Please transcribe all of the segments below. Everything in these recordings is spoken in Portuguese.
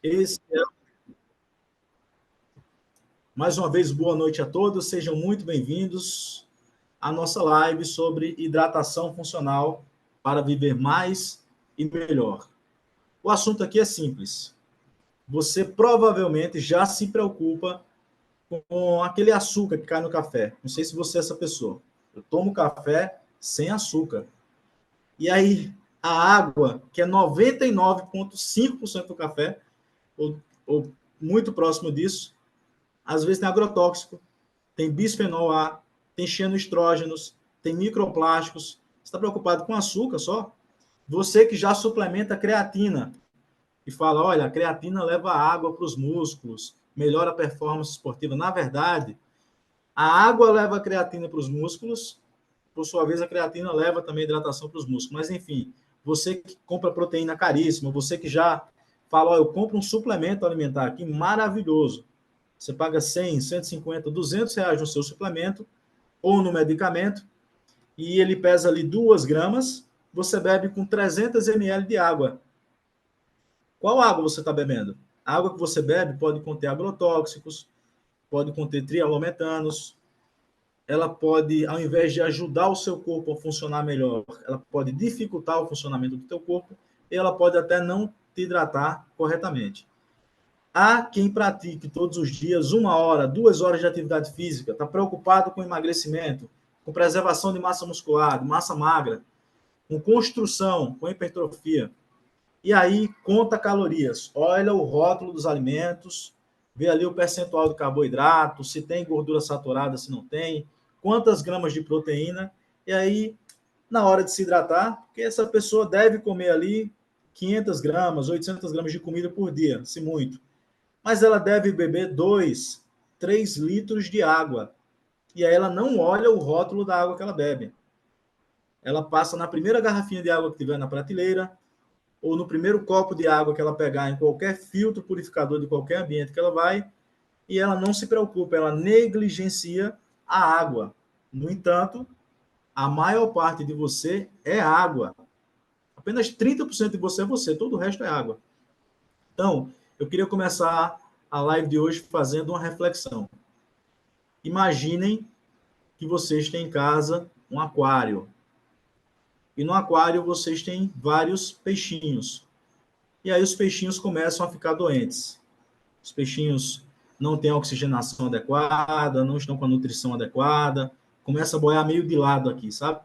Esse é... Mais uma vez, boa noite a todos, sejam muito bem-vindos à nossa live sobre hidratação funcional para viver mais e melhor. O assunto aqui é simples. Você provavelmente já se preocupa com aquele açúcar que cai no café. Não sei se você é essa pessoa. Eu tomo café sem açúcar. E aí, a água, que é 99,5% do café, ou muito próximo disso, às vezes tem agrotóxico, tem bisfenol A, tem xenoestrógenos, tem microplásticos. Você está preocupado com açúcar só? Você que já suplementa creatina e fala, olha, a creatina leva água para os músculos, melhora a performance esportiva. Na verdade, a água leva a creatina para os músculos, por sua vez, a creatina leva também hidratação para os músculos. Mas, enfim, você que compra proteína caríssima, você que já fala, ó, eu compro um suplemento alimentar aqui maravilhoso. Você paga 100, 150, 200 reais no seu suplemento ou no medicamento e ele pesa ali 2 gramas, você bebe com 300 ml de água. Qual água você está bebendo? A água que você bebe pode conter agrotóxicos, pode conter trialometanos, ela pode, ao invés de ajudar o seu corpo a funcionar melhor, ela pode dificultar o funcionamento do teu corpo e ela pode até não te hidratar corretamente. Há quem pratique todos os dias 1 hora, 2 horas de atividade física, está preocupado com emagrecimento, com preservação de massa muscular, de massa magra, com construção, com hipertrofia. E aí conta calorias, olha o rótulo dos alimentos, vê ali o percentual de carboidrato, se tem gordura saturada, se não tem, quantas gramas de proteína, e aí, na hora de se hidratar, porque essa pessoa deve comer ali 500 gramas, 800 gramas de comida por dia, se muito. Mas ela deve beber 2, 3 litros de água. E aí ela não olha o rótulo da água que ela bebe. Ela passa na primeira garrafinha de água que tiver na prateleira, ou no primeiro copo de água que ela pegar em qualquer filtro purificador de qualquer ambiente que ela vai, e ela não se preocupa, ela negligencia a água. No entanto, a maior parte de você é água. Apenas 30% de você, todo o resto é água. Então, eu queria começar a live de hoje fazendo uma reflexão. Imaginem que vocês têm em casa um aquário. E no aquário vocês têm vários peixinhos. E aí os peixinhos começam a ficar doentes. Os peixinhos não têm a oxigenação adequada, não estão com a nutrição adequada, começa a boiar meio de lado aqui, sabe?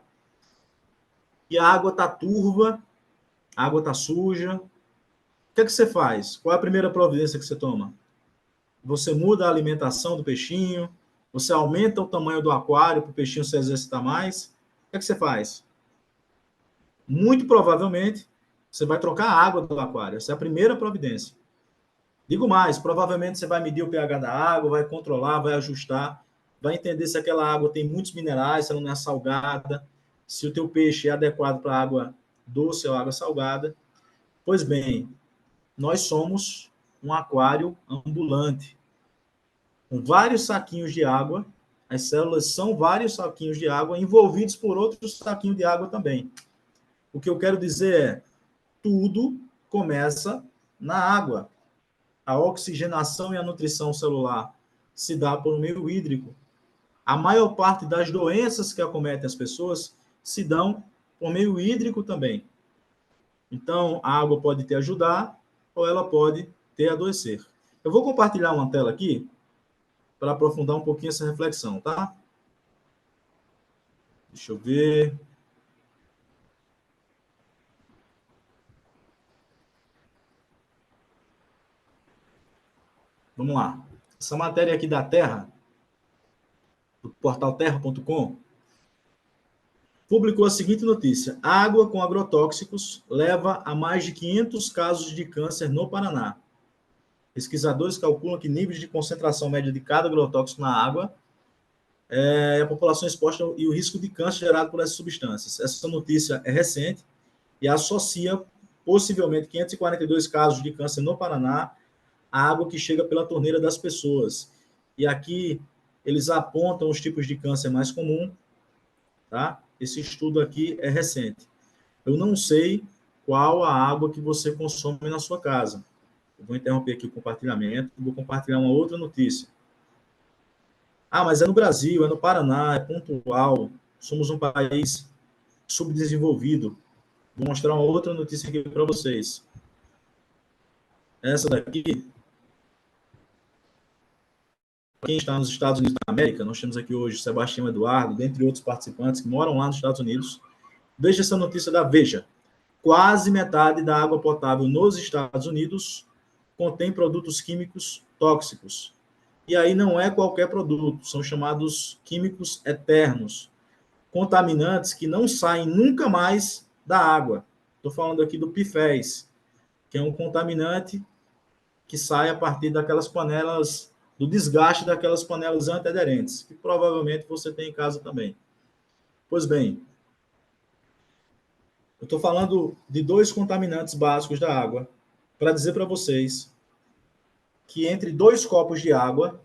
E a água está turva, a água está suja. O que é que você faz? Qual é a primeira providência que você toma? Você muda a alimentação do peixinho, você aumenta o tamanho do aquário para o peixinho se exercitar mais. O que é que você faz? Muito provavelmente, você vai trocar a água do aquário. Essa é a primeira providência. Digo mais, provavelmente você vai medir o pH da água, vai controlar, vai ajustar, vai entender se aquela água tem muitos minerais, se ela não é salgada, se o teu peixe é adequado para água doce ou água salgada. Pois bem, nós somos um aquário ambulante, com vários saquinhos de água. As células são vários saquinhos de água envolvidos por outros saquinhos de água também. O que eu quero dizer é, tudo começa na água. A oxigenação e a nutrição celular se dá por meio hídrico. A maior parte das doenças que acometem as pessoas se dão por meio hídrico também. Então, a água pode te ajudar ou ela pode te adoecer. Eu vou compartilhar uma tela aqui para aprofundar um pouquinho essa reflexão, tá? Deixa eu ver. Vamos lá. Essa matéria aqui da Terra, do portal terra.com, publicou a seguinte notícia: água com agrotóxicos leva a mais de 500 casos de câncer no Paraná. Pesquisadores calculam que níveis de concentração média de cada agrotóxico na água a população exposta e o risco de câncer gerado por essas substâncias. Essa notícia é recente e associa possivelmente 542 casos de câncer no Paraná à água que chega pela torneira das pessoas. E aqui eles apontam os tipos de câncer mais comum, tá? Esse estudo aqui é recente. Eu não sei qual a água que você consome na sua casa. Eu vou interromper aqui o compartilhamento e vou compartilhar uma outra notícia. Ah, mas é no Brasil, é no Paraná, é pontual. Somos um país subdesenvolvido. Vou mostrar uma outra notícia aqui para vocês. Essa daqui, quem está nos Estados Unidos da América, nós temos aqui hoje o Sebastião Eduardo, dentre outros participantes que moram lá nos Estados Unidos. Veja essa notícia da Veja. Quase metade da água potável nos Estados Unidos contém produtos químicos tóxicos. E aí não é qualquer produto, são chamados químicos eternos, contaminantes que não saem nunca mais da água. Estou falando aqui do PFAS, que é um contaminante que sai a partir daquelas panelas, do desgaste daquelas panelas antiaderentes, que provavelmente você tem em casa também. Pois bem, eu estou falando de dois contaminantes básicos da água, para dizer para vocês que entre 2 copos de água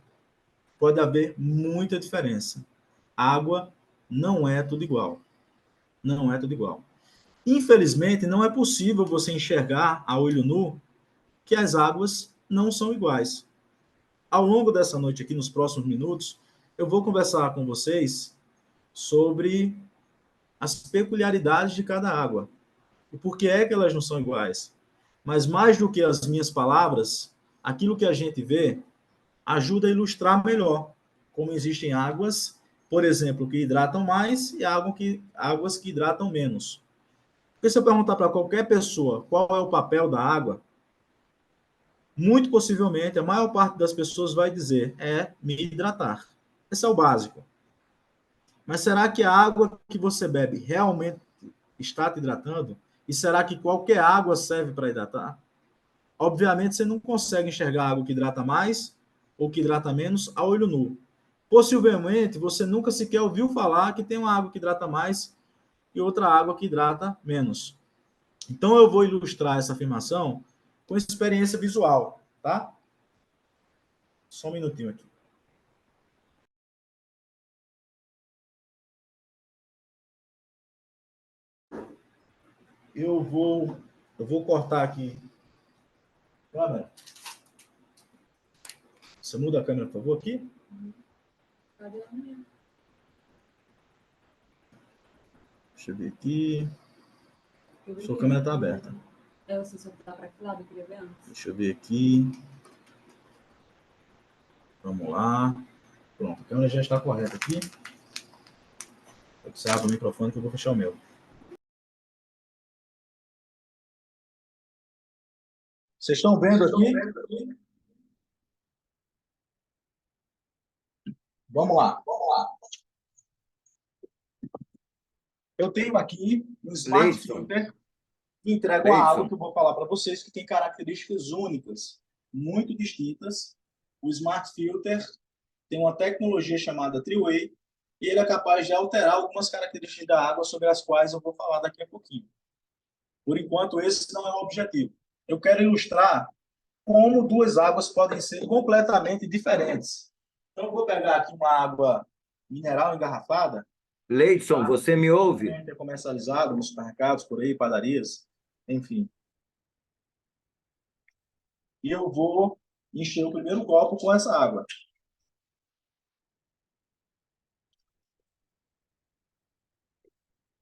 pode haver muita diferença. Água não é tudo igual. Não é tudo igual. Infelizmente, não é possível você enxergar a olho nu que as águas não são iguais. Ao longo dessa noite aqui, nos próximos minutos, eu vou conversar com vocês sobre as peculiaridades de cada água e por que é que elas não são iguais. Mas mais do que as minhas palavras, aquilo que a gente vê ajuda a ilustrar melhor como existem águas, por exemplo, que hidratam mais e águas que hidratam menos. Porque se eu perguntar para qualquer pessoa qual é o papel da água, muito possivelmente a maior parte das pessoas vai dizer é me hidratar. Esse é o básico. Mas será que a água que você bebe realmente está te hidratando? E será que qualquer água serve para hidratar? Obviamente você não consegue enxergar água que hidrata mais ou que hidrata menos a olho nu. Possivelmente você nunca sequer ouviu falar que tem uma água que hidrata mais e outra água que hidrata menos. Então eu vou ilustrar essa afirmação com experiência visual, tá? Só um minutinho aqui. Eu vou cortar aqui. Câmera. Você muda a câmera, por favor, aqui? Deixa eu ver aqui. Sua câmera está aberta. Você só tá para que lado? Eu queria ver antes. Deixa eu ver aqui. Vamos lá. Pronto, a câmera já está correta aqui. Observa o microfone que eu vou fechar o meu. Vocês estão vendo aqui? Vamos lá. Eu tenho aqui um Smart Filter que entrega uma água que eu vou falar para vocês que tem características únicas, muito distintas. O Smart Filter tem uma tecnologia chamada Three-Way e ele é capaz de alterar algumas características da água sobre as quais eu vou falar daqui a pouquinho. Por enquanto, esse não é o objetivo. Eu quero ilustrar como duas águas podem ser completamente diferentes. Então, eu vou pegar aqui uma água mineral engarrafada. Leidson, tá? você me ouve? É comercializado nos supermercados, por aí, padarias, enfim. E eu vou encher o primeiro copo com essa água.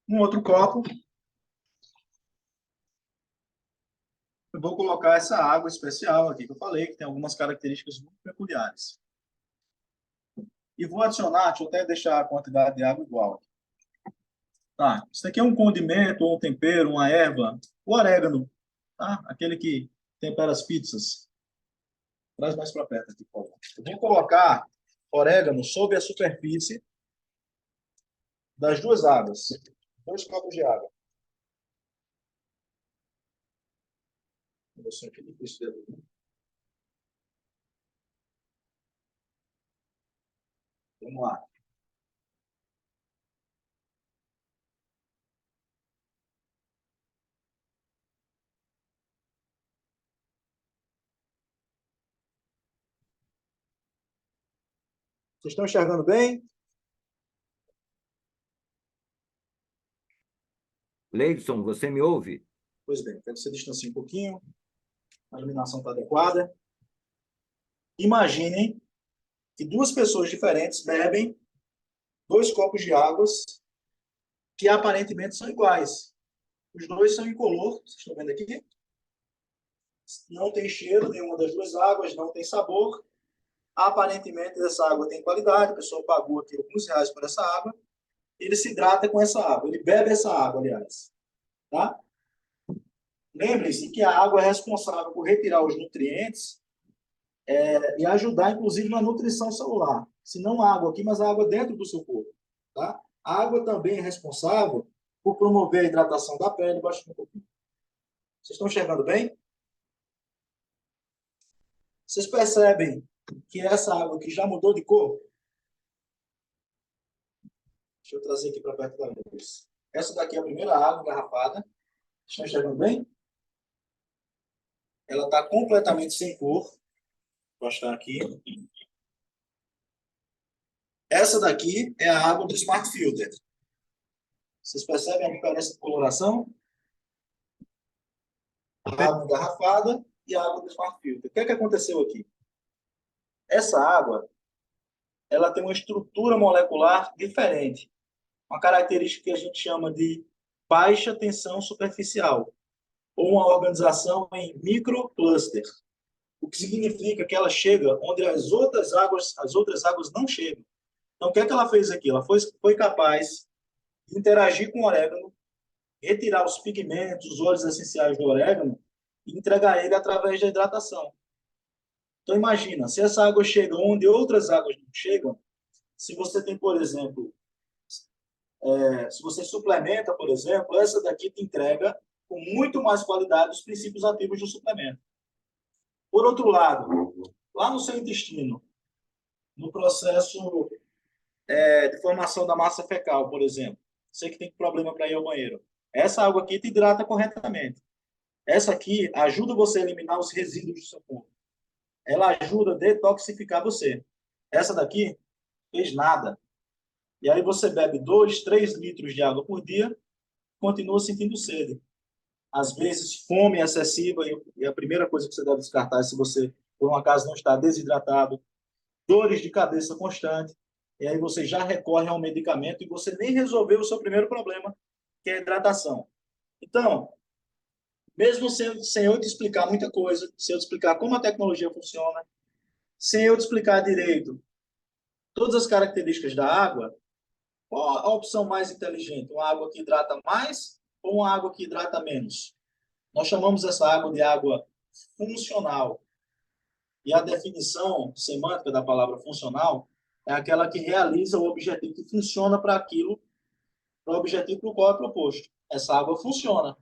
Um outro copo, eu vou colocar essa água especial aqui que eu falei, que tem algumas características muito peculiares. E vou adicionar, deixa eu até deixar a quantidade de água igual. Tá, isso aqui é um condimento, ou um tempero, uma erva, o orégano, tá? Aquele que tempera as pizzas. Traz mais para perto aqui, por favor. Eu vou colocar orégano sobre a superfície das duas águas. 2 copos de água. Aqui difícil de ver. Vamos lá. Vocês estão enxergando bem? Leidson, você me ouve? Pois bem, quero que você distancie um pouquinho. A iluminação está adequada. Imaginem que duas pessoas diferentes bebem 2 copos de águas que aparentemente são iguais. Os dois são incolor, vocês estão vendo aqui? Não tem cheiro nenhuma das duas águas, não tem sabor. Aparentemente, essa água tem qualidade, a pessoa pagou aqui alguns reais por essa água, ele se hidrata com essa água, ele bebe essa água, aliás. Tá? Lembrem-se que a água é responsável por retirar os nutrientes e ajudar, inclusive, na nutrição celular. Se não a água aqui, mas a água dentro do seu corpo. Tá? A água também é responsável por promover a hidratação da pele. Baixa um pouquinho. Vocês estão enxergando bem? Vocês percebem que essa água aqui já mudou de cor? Deixa eu trazer aqui para perto da luz. Essa daqui é a primeira água engarrafada. Estão enxergando bem? Ela está completamente sem cor. Vou mostrar aqui. Essa daqui é a água do Smart Filter. Vocês percebem a diferença de coloração? A água engarrafada e a água do Smart Filter. O que é que aconteceu aqui? Essa água, ela tem uma estrutura molecular diferente. Uma característica que a gente chama de baixa tensão superficial, ou uma organização em microcluster, o que significa que ela chega onde as outras águas não chegam. Então, o que é que ela fez aqui? Ela foi capaz de interagir com o orégano, retirar os pigmentos, os óleos essenciais do orégano e entregar ele através da hidratação. Então, imagina, se essa água chega onde outras águas não chegam, se você tem, por exemplo, se você suplementa, por exemplo, essa daqui te entrega com muito mais qualidade os princípios ativos do suplemento. Por outro lado, lá no seu intestino, no processo de formação da massa fecal, por exemplo, você que tem problema para ir ao banheiro, essa água aqui te hidrata corretamente. Essa aqui ajuda você a eliminar os resíduos do seu corpo. Ela ajuda a detoxificar você. Essa daqui fez nada. E aí você bebe 2, 3 litros de água por dia, continua sentindo sede. Às vezes, fome excessiva, e a primeira coisa que você deve descartar é se você, por um acaso, não está desidratado, dores de cabeça constante, e aí você já recorre ao medicamento e você nem resolveu o seu primeiro problema, que é a hidratação. Então, mesmo sem eu te explicar muita coisa, sem eu te explicar como a tecnologia funciona, sem eu te explicar direito todas as características da água, qual a opção mais inteligente? Uma água que hidrata mais ou uma água que hidrata menos? Nós chamamos essa água de água funcional. E a definição semântica da palavra funcional é aquela que realiza o objetivo, que funciona para aquilo, para o objetivo para o qual é proposto. Essa água funciona.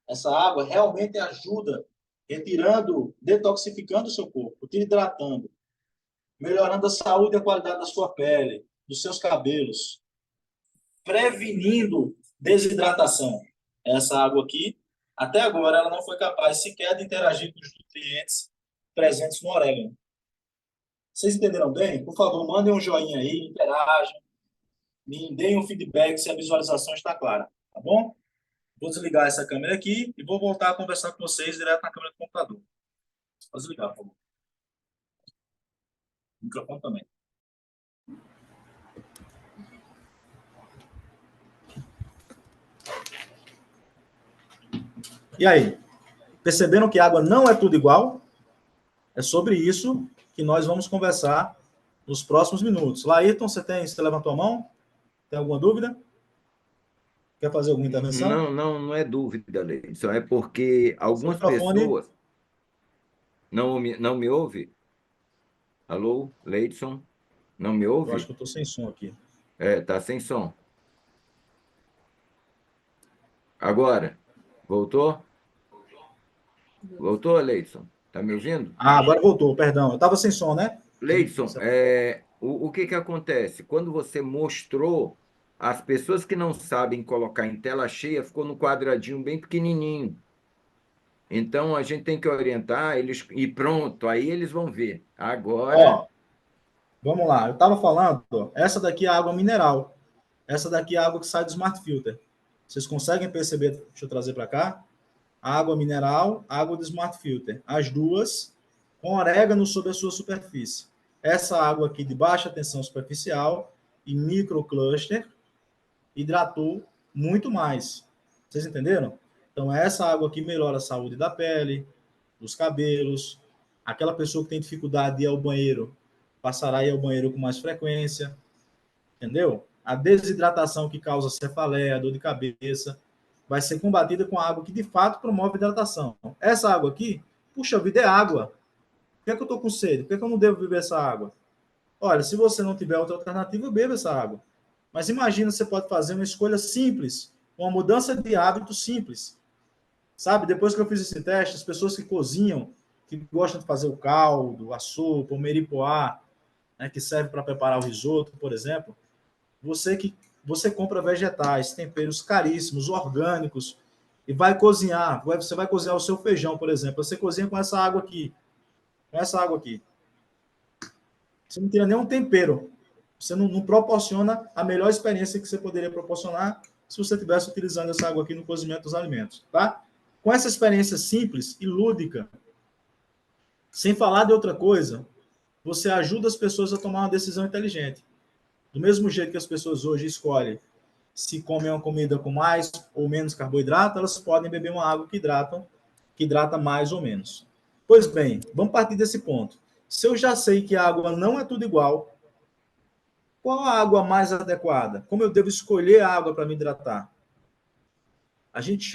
Essa água realmente ajuda, retirando, detoxificando o seu corpo, te hidratando, melhorando a saúde e a qualidade da sua pele, dos seus cabelos, prevenindo desidratação. Essa água aqui, até agora, ela não foi capaz sequer de interagir com os nutrientes presentes no orégano. Vocês entenderam bem? Por favor, mandem um joinha aí, interajam, me deem um feedback se a visualização está clara, tá bom? Vou desligar essa câmera aqui e vou voltar a conversar com vocês direto na câmera do computador. Vou desligar, por favor. O microfone também. E aí? Perceberam que água não é tudo igual? É sobre isso que nós vamos conversar nos próximos minutos. Laírton, você levantou a mão? Tem alguma dúvida? Quer fazer alguma intervenção? Não é dúvida, Leidson. É porque algumas microfone. pessoas... Não me ouve? Alô, Leidson? Não me ouve? Eu acho que eu estou sem som aqui. Tá sem som. Agora, voltou? Voltou, Leidson? Tá me ouvindo? Ah, agora voltou, perdão. Eu estava sem som, né? Leidson, o que acontece? Quando você mostrou, as pessoas que não sabem colocar em tela cheia, ficou no quadradinho bem pequenininho. Então, a gente tem que orientar eles e pronto, aí eles vão ver. Agora... Ó, vamos lá, eu estava falando, ó, essa daqui é a água mineral. Essa daqui é a água que sai do Smart Filter. Vocês conseguem perceber? Deixa eu trazer para cá. água mineral, água do Smart Filter. As duas com orégano sobre a sua superfície. Essa água aqui de baixa tensão superficial e microcluster hidratou muito mais. Vocês entenderam? Então, essa água aqui melhora a saúde da pele, dos cabelos. Aquela pessoa que tem dificuldade de ir ao banheiro, passará a ir ao banheiro com mais frequência. Entendeu? A desidratação que causa cefaleia, dor de cabeça, vai ser combatida com a água que de fato promove hidratação. Essa água aqui, puxa vida, é água. Por que é que eu estou com sede? Por que é que eu não devo beber essa água? Olha, se você não tiver outra alternativa, beba essa água. Mas imagina, você pode fazer uma escolha simples, uma mudança de hábito simples. Sabe, depois que eu fiz esse teste, as pessoas que cozinham, que gostam de fazer o caldo, a sopa, o meripoá, né, que serve para preparar o risoto, por exemplo, você compra vegetais, temperos caríssimos, orgânicos, e vai cozinhar. Você vai cozinhar o seu feijão, por exemplo. Você cozinha com essa água aqui. Com essa água aqui. Você não tira nenhum tempero. Você não proporciona a melhor experiência que você poderia proporcionar se você estivesse utilizando essa água aqui no cozimento dos alimentos, tá? Com essa experiência simples e lúdica, sem falar de outra coisa, você ajuda as pessoas a tomar uma decisão inteligente. Do mesmo jeito que as pessoas hoje escolhem se comem uma comida com mais ou menos carboidrato, elas podem beber uma água que hidrata mais ou menos. Pois bem, vamos partir desse ponto. Se eu já sei que a água não é tudo igual, qual a água mais adequada? Como eu devo escolher a água para me hidratar? A gente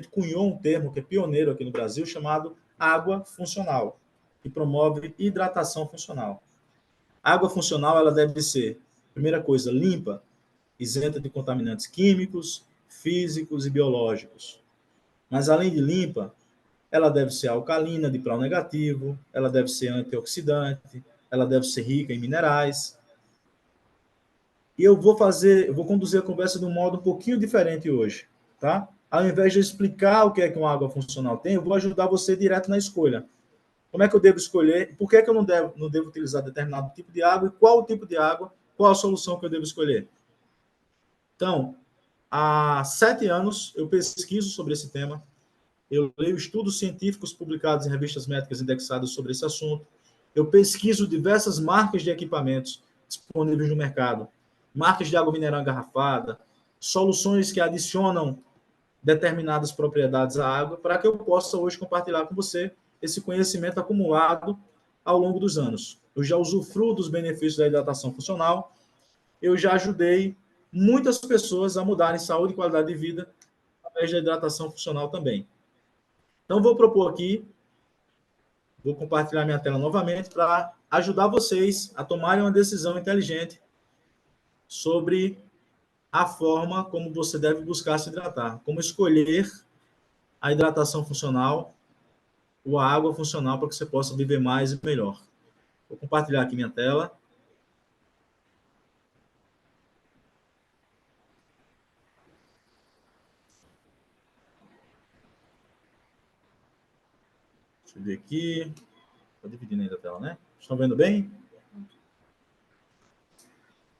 cunhou um termo que é pioneiro aqui no Brasil, chamado água funcional, que promove hidratação funcional. A água funcional, ela deve ser, primeira coisa, limpa, isenta de contaminantes químicos, físicos e biológicos. Mas, além de limpa, ela deve ser alcalina, de prol negativo, ela deve ser antioxidante, ela deve ser rica em minerais. E eu vou conduzir a conversa de um modo um pouquinho diferente hoje, tá? Ao invés de explicar o que é que uma água funcional tem, eu vou ajudar você direto na escolha. Como é que eu devo escolher? Por que é que eu não devo utilizar determinado tipo de água? E qual o tipo de água? Qual a solução que eu devo escolher? Então, há 7 anos eu pesquiso sobre esse tema. Eu leio estudos científicos publicados em revistas médicas indexadas sobre esse assunto. Eu pesquiso diversas marcas de equipamentos disponíveis no mercado, marcas de água mineral engarrafada, soluções que adicionam determinadas propriedades à água, para que eu possa hoje compartilhar com você esse conhecimento acumulado ao longo dos anos. Eu já usufruo dos benefícios da hidratação funcional, eu já ajudei muitas pessoas a mudarem saúde e qualidade de vida através da hidratação funcional também. Então, vou propor aqui, vou compartilhar minha tela novamente para ajudar vocês a tomarem uma decisão inteligente sobre a forma como você deve buscar se hidratar, como escolher a hidratação funcional ou a água funcional para que você possa viver mais e melhor. Vou compartilhar aqui minha tela. Deixa eu ver aqui. Estou dividindo ainda a tela, né? Estão vendo bem?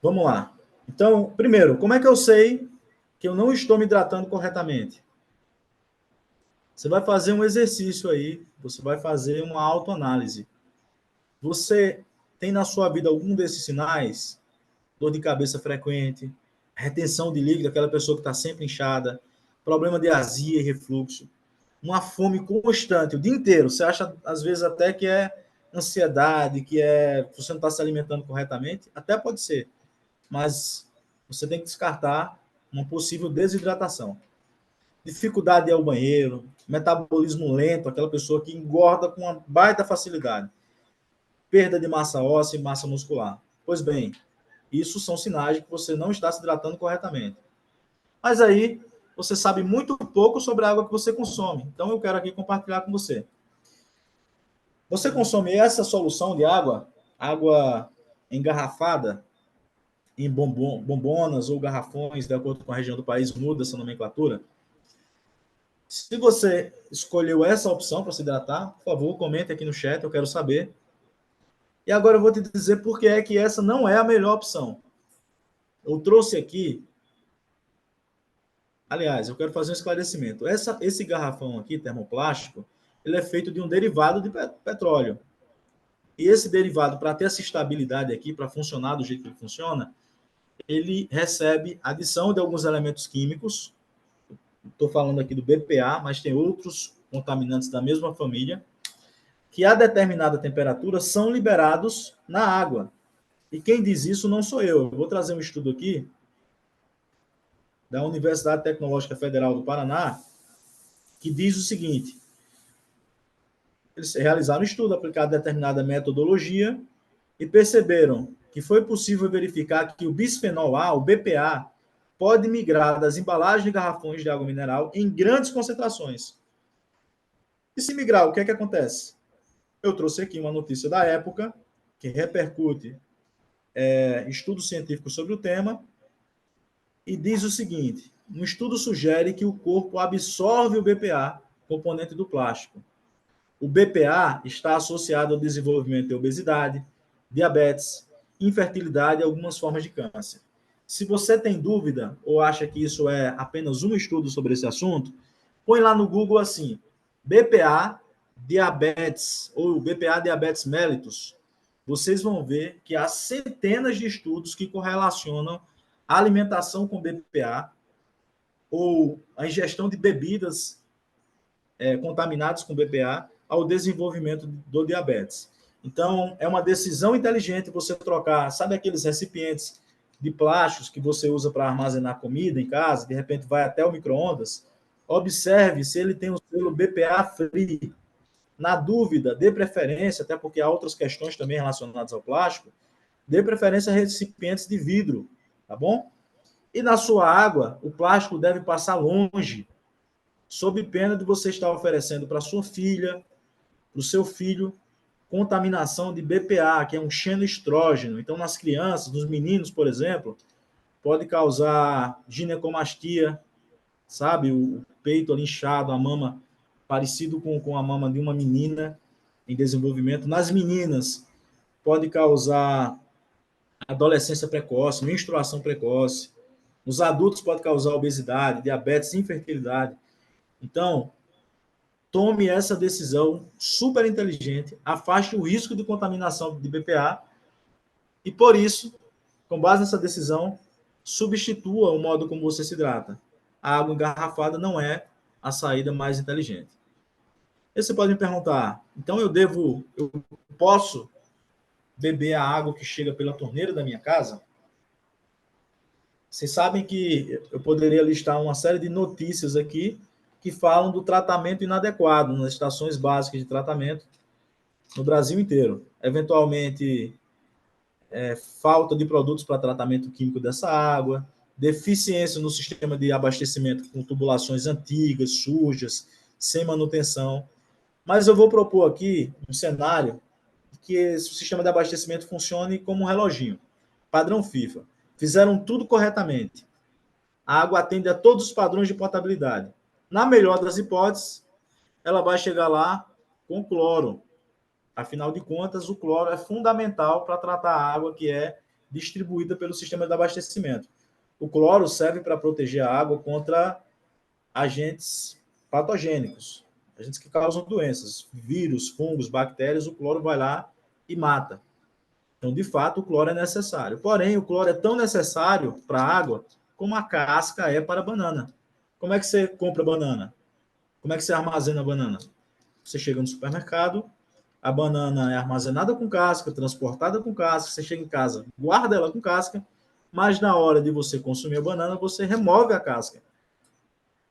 Vamos lá. Então, primeiro, como é que eu sei que eu não estou me hidratando corretamente? Você vai fazer um exercício aí, você vai fazer uma autoanálise. Você tem na sua vida algum desses sinais? Dor de cabeça frequente, retenção de líquido, aquela pessoa que está sempre inchada, problema de azia e refluxo, uma fome constante o dia inteiro. Você acha, às vezes, até que é ansiedade, você não está se alimentando corretamente? Até pode ser, mas você tem que descartar uma possível desidratação. Dificuldade de ir ao banheiro, metabolismo lento, aquela pessoa que engorda com uma baita facilidade, perda de massa óssea e massa muscular. Pois bem, isso são sinais de que você não está se hidratando corretamente. Mas aí, você sabe muito pouco sobre a água que você consome. Então, eu quero aqui compartilhar com você. Você consome essa solução de água engarrafada, em bombonas ou garrafões, de acordo com a região do país, muda essa nomenclatura. Se você escolheu essa opção para se hidratar, por favor, comente aqui no chat, eu quero saber. E agora eu vou te dizer por que é que essa não é a melhor opção. Eu trouxe aqui Aliás, eu quero fazer um esclarecimento. Esse garrafão aqui, termoplástico, ele é feito de um derivado de petróleo. E esse derivado, para ter essa estabilidade aqui, para funcionar do jeito que ele funciona, ele recebe adição de alguns elementos químicos. Estou falando aqui do BPA, mas tem outros contaminantes da mesma família, que a determinada temperatura são liberados na água. E quem diz isso não sou eu. Eu vou trazer um estudo aqui da Universidade Tecnológica Federal do Paraná, que diz o seguinte: eles realizaram um estudo aplicado a determinada metodologia e perceberam que foi possível verificar que o bisfenol A, o BPA, pode migrar das embalagens de garrafões de água mineral em grandes concentrações. E se migrar, o que é que acontece? Eu trouxe aqui uma notícia da época, que repercute estudos científicos sobre o tema, e diz o seguinte: um estudo sugere que o corpo absorve o BPA, componente do plástico. O BPA está associado ao desenvolvimento de obesidade, diabetes, infertilidade e algumas formas de câncer. Se você tem dúvida ou acha que isso é apenas um estudo sobre esse assunto, põe lá no Google assim: BPA diabetes ou BPA diabetes mellitus. Vocês vão ver que há centenas de estudos que correlacionam a alimentação com BPA ou a ingestão de bebidas contaminadas com BPA ao desenvolvimento do diabetes. Então, é uma decisão inteligente você trocar, sabe aqueles recipientes de plásticos que você usa para armazenar comida em casa, de repente vai até o micro-ondas? Observe se ele tem o selo BPA Free. Na dúvida, dê preferência, até porque há outras questões também relacionadas ao plástico, dê preferência a recipientes de vidro, tá bom? E na sua água, o plástico deve passar longe, sob pena de você estar oferecendo para sua filha, para o seu filho, contaminação de BPA, que é um xenoestrógeno. Então, nas crianças, nos meninos, por exemplo, pode causar ginecomastia, sabe? O peito ali inchado, a mama parecido com a mama de uma menina em desenvolvimento. Nas meninas, pode causar adolescência precoce, menstruação precoce. Nos adultos, pode causar obesidade, diabetes, infertilidade. Então, tome essa decisão super inteligente, afaste o risco de contaminação de BPA e, por isso, com base nessa decisão, substitua o modo como você se hidrata. A água engarrafada não é a saída mais inteligente. E você pode me perguntar, então eu posso beber a água que chega pela torneira da minha casa? Vocês sabem que eu poderia listar uma série de notícias aqui que falam do tratamento inadequado nas estações básicas de tratamento no Brasil inteiro. Eventualmente, falta de produtos para tratamento químico dessa água, deficiência no sistema de abastecimento com tubulações antigas, sujas, sem manutenção. Mas eu vou propor aqui um cenário que esse sistema de abastecimento funcione como um reloginho, padrão FIFA. Fizeram tudo corretamente. A água atende a todos os padrões de potabilidade. Na melhor das hipóteses, ela vai chegar lá com cloro. Afinal de contas, o cloro é fundamental para tratar a água que é distribuída pelo sistema de abastecimento. O cloro serve para proteger a água contra agentes patogênicos, agentes que causam doenças, vírus, fungos, bactérias. O cloro vai lá e mata. Então, de fato, o cloro é necessário. Porém, o cloro é tão necessário para a água como a casca é para a banana. Como é que você compra banana? Como é que você armazena a banana? Você chega no supermercado, a banana é armazenada com casca, transportada com casca, você chega em casa, guarda ela com casca, mas na hora de você consumir a banana, você remove a casca.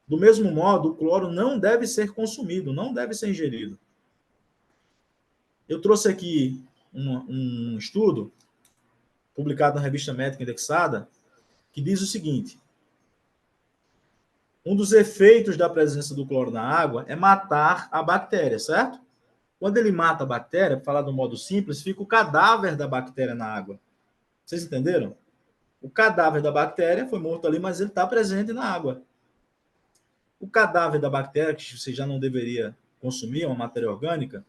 Do mesmo modo, o cloro não deve ser consumido, não deve ser ingerido. Eu trouxe aqui um estudo publicado na Revista Médica Indexada, que diz o seguinte: um dos efeitos da presença do cloro na água é matar a bactéria, certo? Quando ele mata a bactéria, para falar de um modo simples, fica o cadáver da bactéria na água. Vocês entenderam? O cadáver da bactéria foi morto ali, mas ele está presente na água. O cadáver da bactéria, que você já não deveria consumir, é uma matéria orgânica,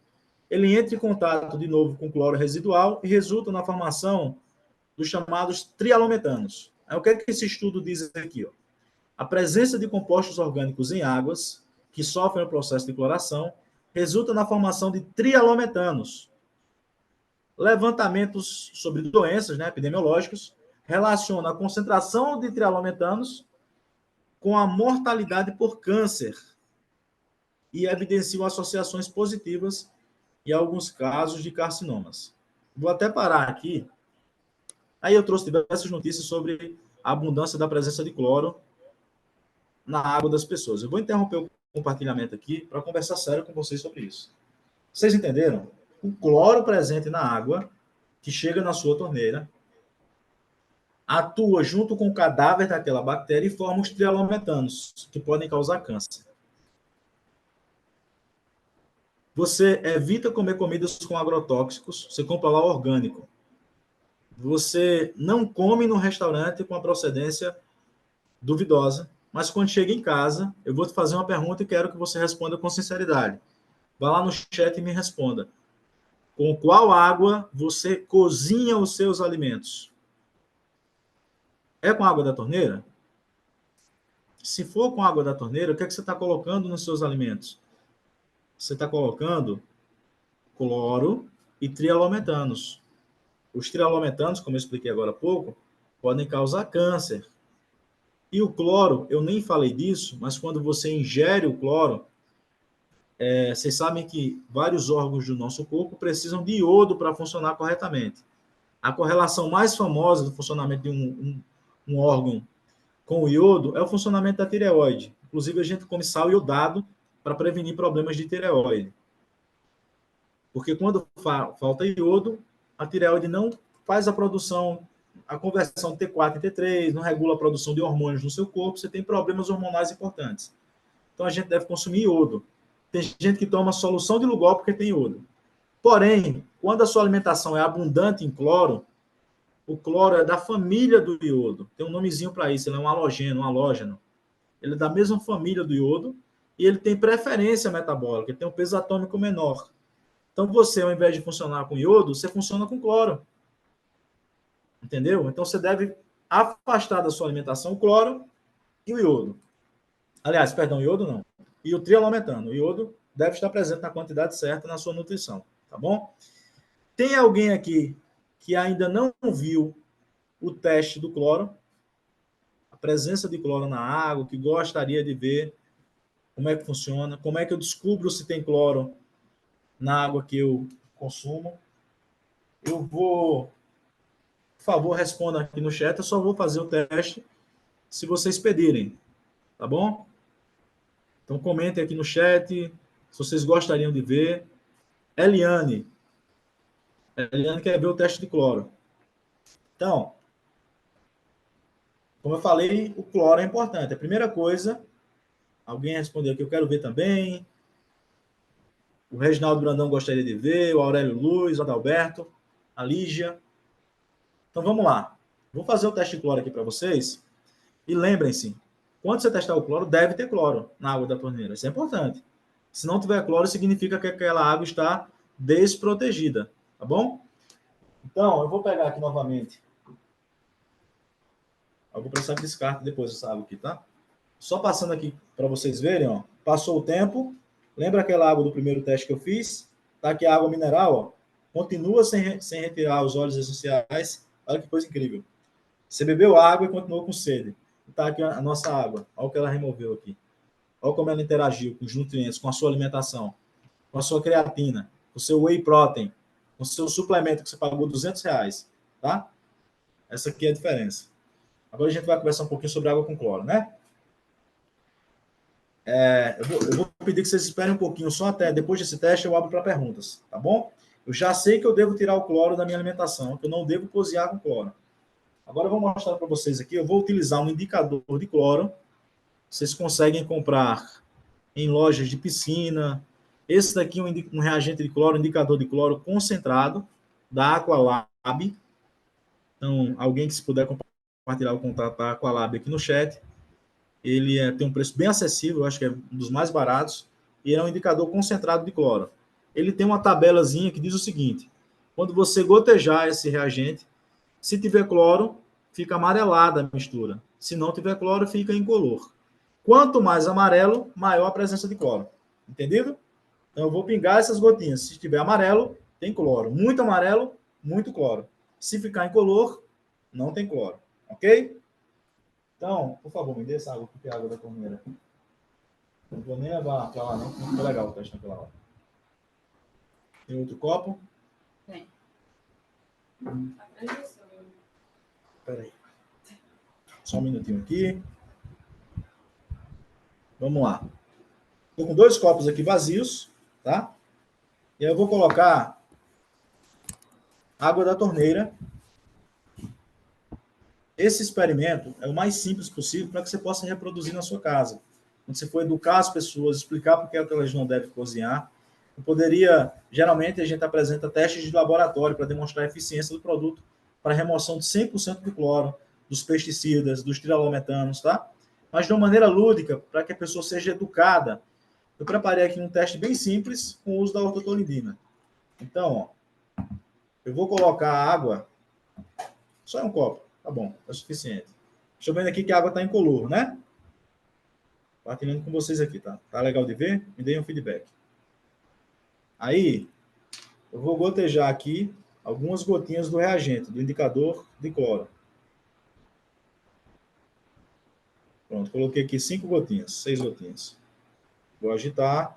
ele entra em contato de novo com cloro residual e resulta na formação dos chamados trialometanos. Aí, o que é que esse estudo diz aqui? Ó? A presença de compostos orgânicos em águas que sofrem o processo de cloração resulta na formação de trialometanos. Levantamentos sobre doenças, né, epidemiológicos relacionam a concentração de trialometanos com a mortalidade por câncer e evidenciam associações positivas em alguns casos de carcinomas. Vou até parar aqui. Aí eu trouxe diversas notícias sobre a abundância da presença de cloro na água das pessoas. Eu vou interromper o compartilhamento aqui para conversar sério com vocês sobre isso. Vocês entenderam? O cloro presente na água, que chega na sua torneira, atua junto com o cadáver daquela bactéria e forma os trialometanos, que podem causar câncer. Você evita comer comidas com agrotóxicos, você compra lá orgânico. Você não come no restaurante com a procedência duvidosa, mas quando chega em casa, eu vou te fazer uma pergunta e quero que você responda com sinceridade. Vá lá no chat e me responda. Com qual água você cozinha os seus alimentos? É com água da torneira? Se for com água da torneira, o que é que você está colocando nos seus alimentos? Você está colocando cloro e trialometanos. Os trialometanos, como eu expliquei agora há pouco, podem causar câncer. E o cloro, eu nem falei disso, mas quando você ingere o cloro, vocês sabem que vários órgãos do nosso corpo precisam de iodo para funcionar corretamente. A correlação mais famosa do funcionamento de um órgão com o iodo é o funcionamento da tireoide. Inclusive, a gente come sal iodado para prevenir problemas de tireoide. Porque quando falta iodo, a tireoide não faz a produção, a conversão de T4 em T3, não regula a produção de hormônios no seu corpo, você tem problemas hormonais importantes. Então, a gente deve consumir iodo. Tem gente que toma solução de Lugol porque tem iodo. Porém, quando a sua alimentação é abundante em cloro, o cloro é da família do iodo. Tem um nomezinho para isso, ele é um halógeno. Ele é da mesma família do iodo e ele tem preferência metabólica, ele tem um peso atômico menor. Então, você, ao invés de funcionar com iodo, você funciona com cloro. Entendeu? Então, você deve afastar da sua alimentação o cloro e o iodo. Aliás, perdão, iodo não. E o trialometano. O iodo deve estar presente na quantidade certa na sua nutrição. Tá bom? Tem alguém aqui que ainda não viu o teste do cloro? A presença de cloro na água, que gostaria de ver como é que funciona, como é que eu descubro se tem cloro na água que eu consumo. Eu vou, por favor, responda aqui no chat, eu só vou fazer o teste se vocês pedirem, tá bom? Então, comentem aqui no chat se vocês gostariam de ver. Eliane quer ver o teste de cloro. Então, como eu falei, o cloro é importante. A primeira coisa, alguém respondeu aqui, eu quero ver também. O Reginaldo Brandão gostaria de ver, o Aurélio Luz, o Adalberto, a Lígia. Então, vamos lá. Vou fazer o teste de cloro aqui para vocês. E lembrem-se, quando você testar o cloro, deve ter cloro na água da torneira. Isso é importante. Se não tiver cloro, significa que aquela água está desprotegida. Tá bom? Então, eu vou pegar aqui novamente. Eu vou precisar de descarte depois dessa água aqui, tá? Só passando aqui para vocês verem, ó. Passou o tempo. Lembra aquela água do primeiro teste que eu fiz? Tá aqui a água mineral, ó. Continua sem retirar os óleos essenciais. Olha que coisa incrível. Você bebeu água e continuou com sede. Tá aqui a nossa água. Olha o que ela removeu aqui. Olha como ela interagiu com os nutrientes, com a sua alimentação, com a sua creatina, com o seu whey protein, com o seu suplemento que você pagou R$200, tá? Essa aqui é a diferença. Agora a gente vai conversar um pouquinho sobre água com cloro, né? Eu vou pedir que vocês esperem um pouquinho, só até depois desse teste eu abro para perguntas, tá bom? Eu já sei que eu devo tirar o cloro da minha alimentação, que eu não devo cozinhar com cloro. Agora eu vou mostrar para vocês aqui, eu vou utilizar um indicador de cloro. Vocês conseguem comprar em lojas de piscina. Esse daqui é um reagente de cloro, indicador de cloro concentrado, da Aqualab. Então, alguém que se puder compartilhar o contato da Aqualab aqui no chat. Ele tem um preço bem acessível, eu acho que é um dos mais baratos, e é um indicador concentrado de cloro. Ele tem uma tabelazinha que diz o seguinte: quando você gotejar esse reagente, se tiver cloro, fica amarelada a mistura. Se não tiver cloro, fica incolor. Quanto mais amarelo, maior a presença de cloro. Entendido? Então, eu vou pingar essas gotinhas. Se tiver amarelo, tem cloro. Muito amarelo, muito cloro. Se ficar incolor, não tem cloro. Ok? Então, por favor, me dê essa água, porque é água da torneira. Não vou nem levar para lá, não. Não ficou legal o teste naquela hora. Tem outro copo? Tem. Espera aí. Só um minutinho aqui. Vamos lá. Estou com 2 copos aqui vazios, tá? E aí eu vou colocar água da torneira. Esse experimento é o mais simples possível para que você possa reproduzir na sua casa. Quando você for educar as pessoas, explicar por que elas não devem cozinhar, eu poderia, geralmente, a gente apresenta testes de laboratório para demonstrar a eficiência do produto para remoção de 100% do cloro, dos pesticidas, dos trialometanos, tá? Mas de uma maneira lúdica, para que a pessoa seja educada. Eu preparei aqui um teste bem simples com o uso da ortotolidina. Então, ó, eu vou colocar a água, só um copo, tá bom, é o suficiente. Deixa eu ver aqui que a água está incolor, né? Partilhando com vocês aqui, tá? Tá legal de ver? Me deem um feedback. Aí, eu vou gotejar aqui algumas gotinhas do reagente, do indicador de cloro. Pronto, coloquei aqui 5 gotinhas, 6 gotinhas. Vou agitar.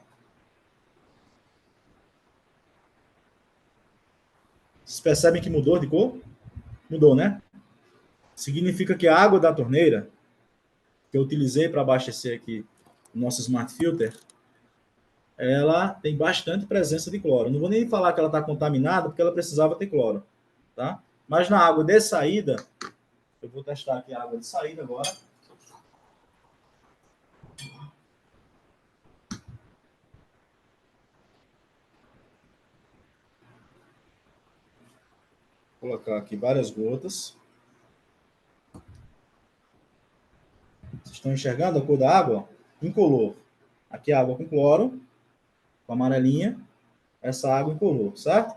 Vocês percebem que mudou de cor? Mudou, né? Significa que a água da torneira, que eu utilizei para abastecer aqui o nosso Smart Filter, ela tem bastante presença de cloro. Não vou nem falar que ela está contaminada, porque ela precisava ter cloro, tá? Mas na água de saída, eu vou testar aqui a água de saída agora. Vou colocar aqui várias gotas. Vocês estão enxergando a cor da água? Incolor. Aqui a água com cloro, com amarelinha. Essa água incolor, certo?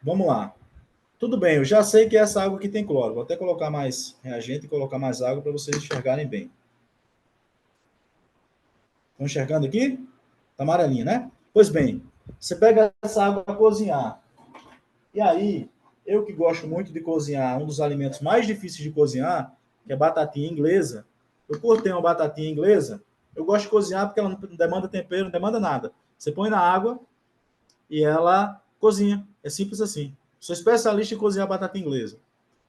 Vamos lá. Tudo bem, eu já sei que essa água aqui tem cloro. Vou até colocar mais reagente e colocar mais água para vocês enxergarem bem. Estão enxergando aqui? Está amarelinha, né? Pois bem, você pega essa água para cozinhar. E aí, eu que gosto muito de cozinhar, um dos alimentos mais difíceis de cozinhar, que é batatinha inglesa. Eu cortei uma batatinha inglesa. Eu gosto de cozinhar porque ela não demanda tempero, não demanda nada. Você põe na água e ela cozinha. É simples assim. Sou especialista em cozinhar batata inglesa.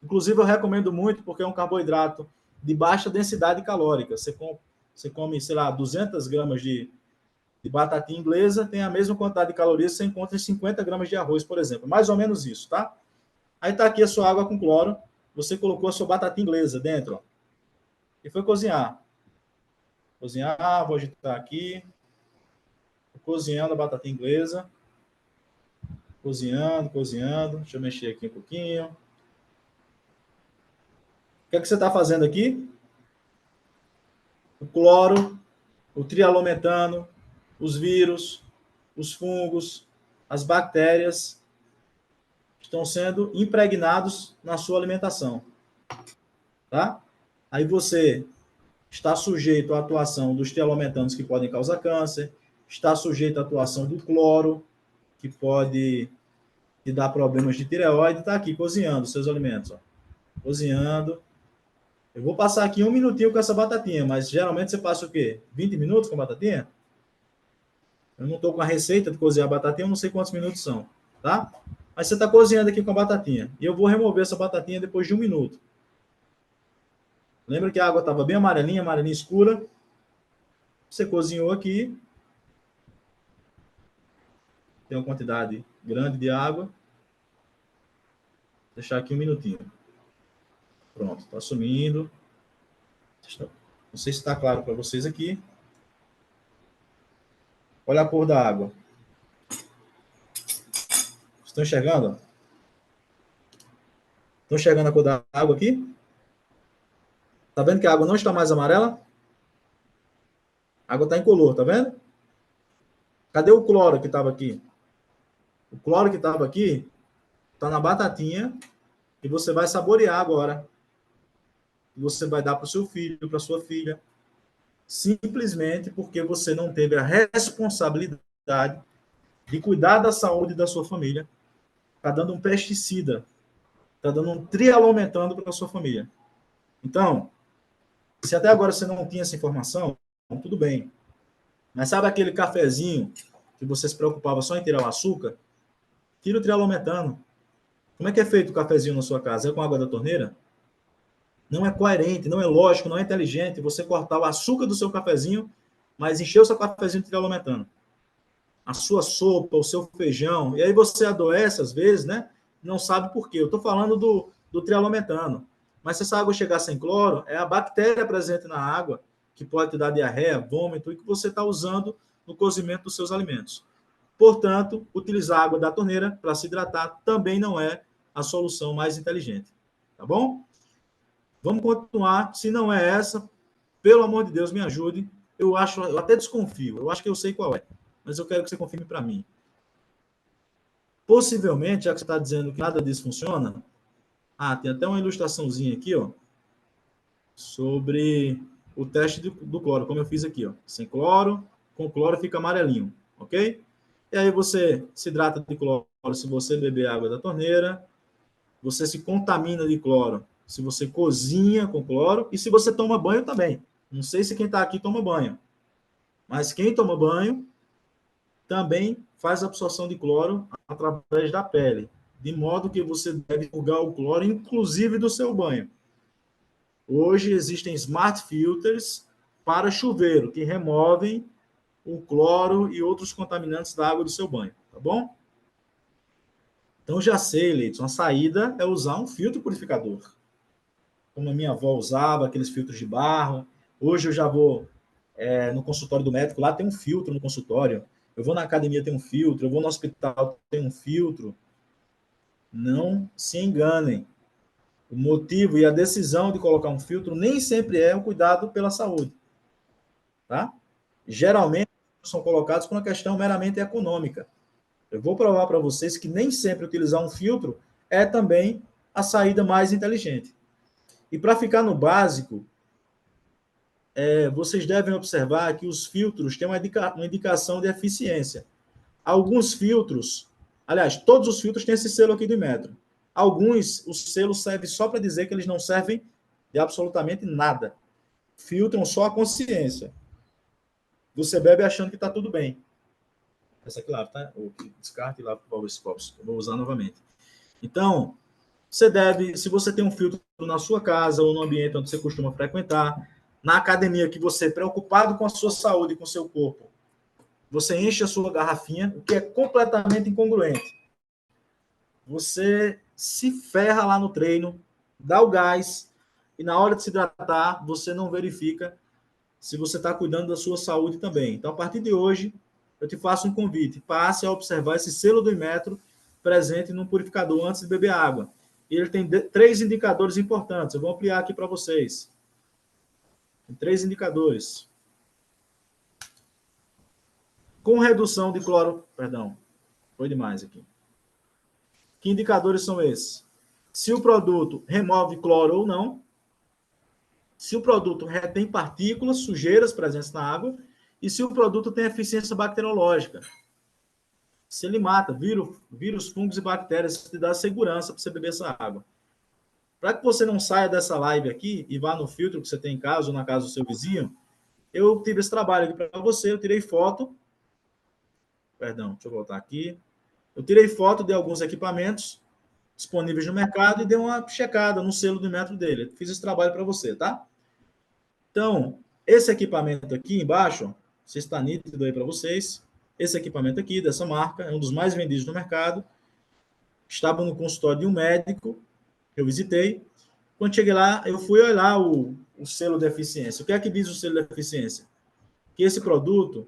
Inclusive, eu recomendo muito porque é um carboidrato de baixa densidade calórica. Você come, sei lá, 200 gramas de batatinha inglesa, tem a mesma quantidade de calorias que você encontra em 50 gramas de arroz, por exemplo. Mais ou menos isso, tá? Aí está aqui a sua água com cloro. Você colocou a sua batatinha inglesa dentro, ó, e foi cozinhar. Cozinhar, vou agitar aqui. Cozinhando a batata inglesa. Cozinhando, cozinhando. Deixa eu mexer aqui um pouquinho. O que é que você está fazendo aqui? O cloro, o trialometano, os vírus, os fungos, as bactérias estão sendo impregnados na sua alimentação. Tá? Aí você está sujeito à atuação dos trialometanos que podem causar câncer, está sujeito à atuação do cloro, que pode te dar problemas de tireoide, está aqui cozinhando seus alimentos. Ó. Cozinhando. Eu vou passar aqui 1 minutinho com essa batatinha, mas geralmente você passa o quê? 20 minutos com a batatinha? Eu não estou com a receita de cozinhar a batatinha, eu não sei quantos minutos são, tá? Mas você está cozinhando aqui com a batatinha. E eu vou remover essa batatinha depois de 1 minuto. Lembra que a água estava bem amarelinha, amarelinha escura? Você cozinhou aqui. Tem uma quantidade grande de água. Vou deixar aqui 1 minutinho. Pronto, está sumindo. Não sei se está claro para vocês aqui. Olha a cor da água. Estão enxergando? Estão enxergando a cor da água aqui? Está vendo que a água não está mais amarela? A água está incolor, tá vendo? Cadê o cloro que estava aqui? O cloro que estava aqui está na batatinha e você vai saborear agora. que você vai dar para o seu filho, para a sua filha, simplesmente porque você não teve a responsabilidade de cuidar da saúde da sua família. Está dando um pesticida, está dando um trialometano para a sua família. Então, se até agora você não tinha essa informação, tudo bem. Mas sabe aquele cafezinho que você se preocupava só em tirar o açúcar? Tira o trialometano. Como é que é feito o cafezinho na sua casa? É com água da torneira? Não é coerente, não é lógico, não é inteligente você cortar o açúcar do seu cafezinho, mas encher o seu cafezinho de trialometano. A sua sopa, o seu feijão, e aí você adoece às vezes, né? Não sabe por quê. Eu estou falando do trialometano. Mas se essa água chegar sem cloro, é a bactéria presente na água que pode te dar diarreia, vômito, e que você está usando no cozimento dos seus alimentos. Portanto, utilizar a água da torneira para se hidratar também não é a solução mais inteligente. Tá bom? Vamos continuar. Se não é essa, pelo amor de Deus, me ajude. Eu até desconfio. Eu acho que eu sei qual é. Mas eu quero que você confirme para mim. Possivelmente, já que você está dizendo que nada disso funciona, tem até uma ilustraçãozinha aqui, ó, sobre o teste do cloro, como eu fiz aqui, ó. Sem cloro, com cloro fica amarelinho, ok? E aí você se hidrata de cloro se você beber água da torneira, você se contamina de cloro se você cozinha com cloro e se você toma banho também. Não sei se quem está aqui toma banho, mas quem toma banho também faz absorção de cloro através da pele, de modo que você deve purgar o cloro, inclusive do seu banho. Hoje existem smart filters para chuveiro, que removem o cloro e outros contaminantes da água do seu banho, tá bom? Então já sei, Leidson, a saída é usar um filtro purificador. Como a minha avó usava, aqueles filtros de barro. Hoje eu já vou no consultório do médico, lá tem um filtro no consultório. Eu vou na academia, tem um filtro. Eu vou no hospital, tem um filtro. Não se enganem. O motivo e a decisão de colocar um filtro nem sempre é o cuidado pela saúde. Tá? Geralmente, são colocados por uma questão meramente econômica. Eu vou provar para vocês que nem sempre utilizar um filtro é também a saída mais inteligente. E para ficar no básico, vocês devem observar que os filtros têm uma indicação de eficiência. Alguns filtros, aliás, todos os filtros têm esse selo aqui do Inmetro. Alguns, o selo serve só para dizer que eles não servem de absolutamente nada. Filtram só a consciência. Você bebe achando que está tudo bem. Essa aqui lá, tá? O descarte lá para os copos. Eu vou usar novamente. Então, você deve, se você tem um filtro na sua casa ou no ambiente onde você costuma frequentar, na academia que você é preocupado com a sua saúde, com o seu corpo, você enche a sua garrafinha, o que é completamente incongruente. Você se ferra lá no treino, dá o gás, e na hora de se hidratar, você não verifica se você está cuidando da sua saúde também. Então, a partir de hoje, eu te faço um convite. Passe a observar esse selo do Inmetro presente no purificador antes de beber água. Ele tem 3 indicadores importantes. Eu vou ampliar aqui para vocês. Tem 3 indicadores. Com redução de cloro... Perdão, foi demais aqui. Que indicadores são esses? Se o produto remove cloro ou não. Se o produto retém partículas, sujeiras presentes na água. E se o produto tem eficiência bacteriológica. Se ele mata vírus, fungos e bactérias, te dá segurança para você beber essa água. Para que você não saia dessa live aqui e vá no filtro que você tem em casa ou na casa do seu vizinho, eu tive esse trabalho aqui para você, eu tirei foto. Perdão, deixa eu voltar aqui. Eu tirei foto de alguns equipamentos disponíveis no mercado e dei uma checada no selo do Inmetro dele. Fiz esse trabalho para você, tá? Então, esse equipamento aqui embaixo, se está nítido aí para vocês, esse equipamento aqui, dessa marca, é um dos mais vendidos no mercado. Estava no consultório de um médico, eu visitei. Quando cheguei lá, eu fui olhar o selo de eficiência. O que é que diz o selo de eficiência? Que esse produto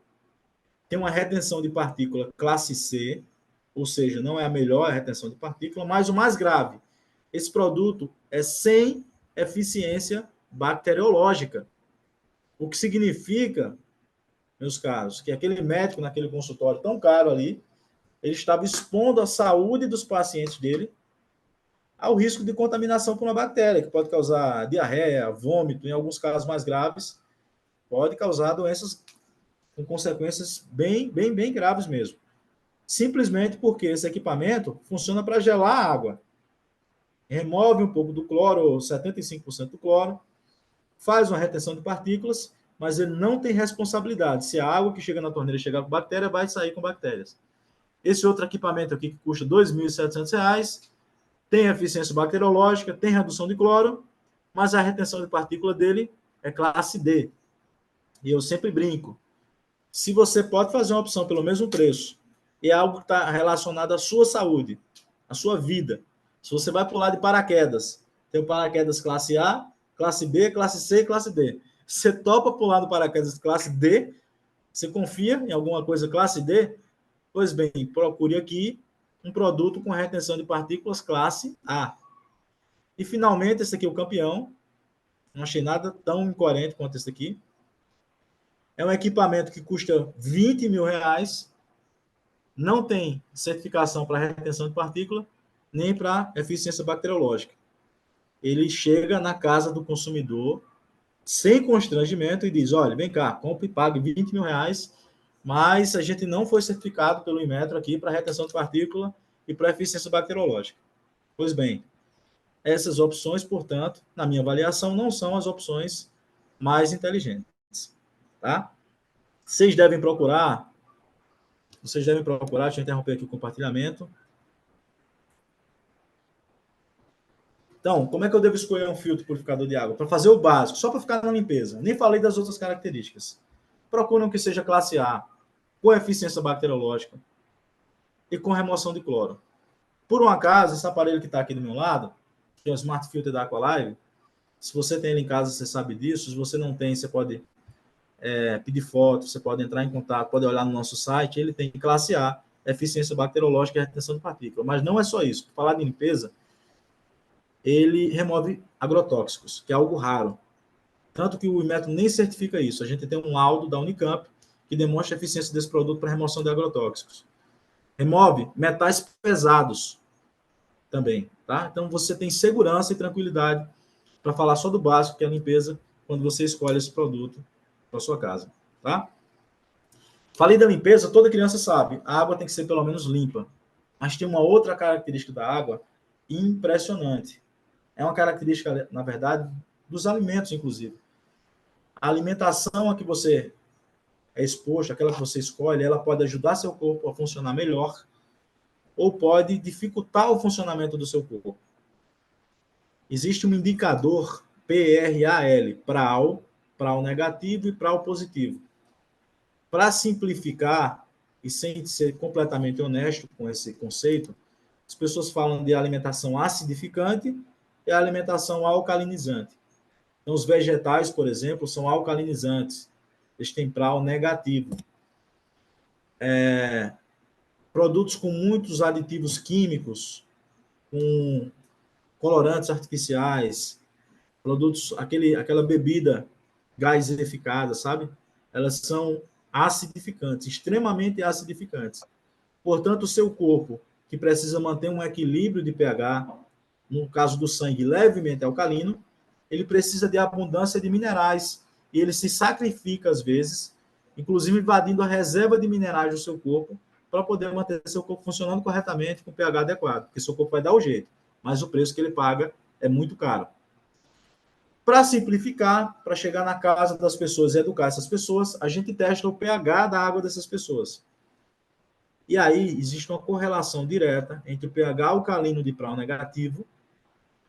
tem uma retenção de partícula classe C, ou seja, não é a melhor retenção de partícula, mas o mais grave, esse produto é sem eficiência bacteriológica. O que significa, meus caros, que aquele médico naquele consultório tão caro ali, ele estava expondo a saúde dos pacientes dele há o risco de contaminação por uma bactéria, que pode causar diarreia, vômito, em alguns casos mais graves, pode causar doenças com consequências bem graves mesmo. Simplesmente porque esse equipamento funciona para gelar a água. Remove um pouco do cloro, 75% do cloro, faz uma retenção de partículas, mas ele não tem responsabilidade. Se a água que chega na torneira chegar com bactéria, vai sair com bactérias. Esse outro equipamento aqui, que custa R$ 2.700, tem eficiência bacteriológica, tem redução de cloro, mas a retenção de partícula dele é classe D. E eu sempre brinco. Se você pode fazer uma opção pelo mesmo preço, e é algo que está relacionado à sua saúde, à sua vida. Se você vai pular de paraquedas, tem o paraquedas classe A, classe B, classe C e classe D. Você topa pular do paraquedas classe D, você confia em alguma coisa classe D? Pois bem, procure aqui um produto com retenção de partículas classe A. E, finalmente, esse aqui é o campeão. Não achei nada tão incoerente quanto esse aqui. É um equipamento que custa R$ 20.000, não tem certificação para retenção de partícula, nem para eficiência bacteriológica. Ele chega na casa do consumidor sem constrangimento e diz, olha, vem cá, compre e pague R$ 20.000, mas a gente não foi certificado pelo Inmetro aqui para retenção de partícula e para eficiência bacteriológica. Pois bem, essas opções, portanto, na minha avaliação, não são as opções mais inteligentes. Tá? Vocês devem procurar, deixa eu interromper aqui o compartilhamento. Então, como é que eu devo escolher um filtro purificador de água? Para fazer o básico, só para ficar na limpeza. Nem falei das outras características. Procurem que seja classe A, com eficiência bacteriológica e com remoção de cloro. Por um acaso, esse aparelho que está aqui do meu lado, que é o Smart Filter da Aqualive, se você tem ele em casa, você sabe disso. Se você não tem, você pode pedir foto, você pode entrar em contato, pode olhar no nosso site. Ele tem classe A, eficiência bacteriológica e retenção de partícula. Mas não é só isso. Para falar de limpeza, ele remove agrotóxicos, que é algo raro. Tanto que o Inmetro nem certifica isso. A gente tem um laudo da Unicamp que demonstra a eficiência desse produto para remoção de agrotóxicos. Remove metais pesados também, tá? Então você tem segurança e tranquilidade para falar só do básico, que é a limpeza, quando você escolhe esse produto para sua casa, tá? Falei da limpeza, toda criança sabe, a água tem que ser pelo menos limpa. Mas tem uma outra característica da água impressionante. É uma característica, na verdade, dos alimentos, inclusive. A alimentação a que você é exposto, aquela que você escolhe, ela pode ajudar seu corpo a funcionar melhor ou pode dificultar o funcionamento do seu corpo. Existe um indicador PRAL, PRAL negativo e PRAL positivo. Para simplificar e sem ser completamente honesto com esse conceito, as pessoas falam de alimentação acidificante e alimentação alcalinizante. Então, os vegetais, por exemplo, são alcalinizantes. Eles têm PRAL negativo. Produtos com muitos aditivos químicos, com colorantes artificiais, produtos, aquela bebida gaseificada, sabe? Elas são acidificantes, extremamente acidificantes. Portanto, o seu corpo, que precisa manter um equilíbrio de pH, no caso do sangue levemente alcalino, ele precisa de abundância de minerais e ele se sacrifica às vezes, inclusive invadindo a reserva de minerais do seu corpo para poder manter seu corpo funcionando corretamente com pH adequado, porque seu corpo vai dar o jeito, mas o preço que ele paga é muito caro. Para simplificar, para chegar na casa das pessoas e educar essas pessoas, a gente testa o pH da água dessas pessoas. E aí existe uma correlação direta entre o pH alcalino de PRAL negativo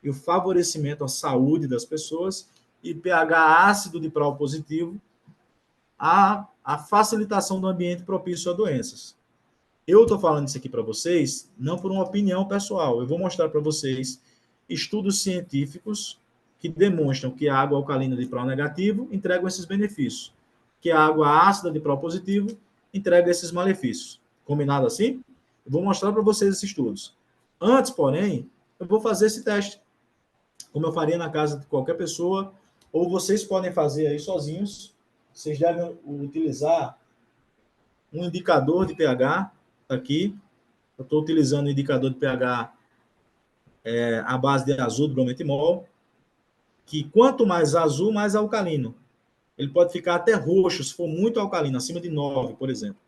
e o favorecimento à saúde das pessoas, e pH ácido de PRAL positivo, a facilitação do ambiente propício a doenças. Eu estou falando isso aqui para vocês, não por uma opinião pessoal. Eu vou mostrar para vocês estudos científicos que demonstram que a água alcalina de PRAL negativo entrega esses benefícios, que a água ácida de PRAL positivo entrega esses malefícios. Combinado assim? Eu vou mostrar para vocês esses estudos. Antes, porém, eu vou fazer esse teste, como eu faria na casa de qualquer pessoa, ou vocês podem fazer aí sozinhos. Vocês devem utilizar um indicador de pH aqui. Eu estou utilizando o indicador de pH à base de azul do brometimol, que quanto mais azul, mais alcalino. Ele pode ficar até roxo, se for muito alcalino, acima de 9, por exemplo.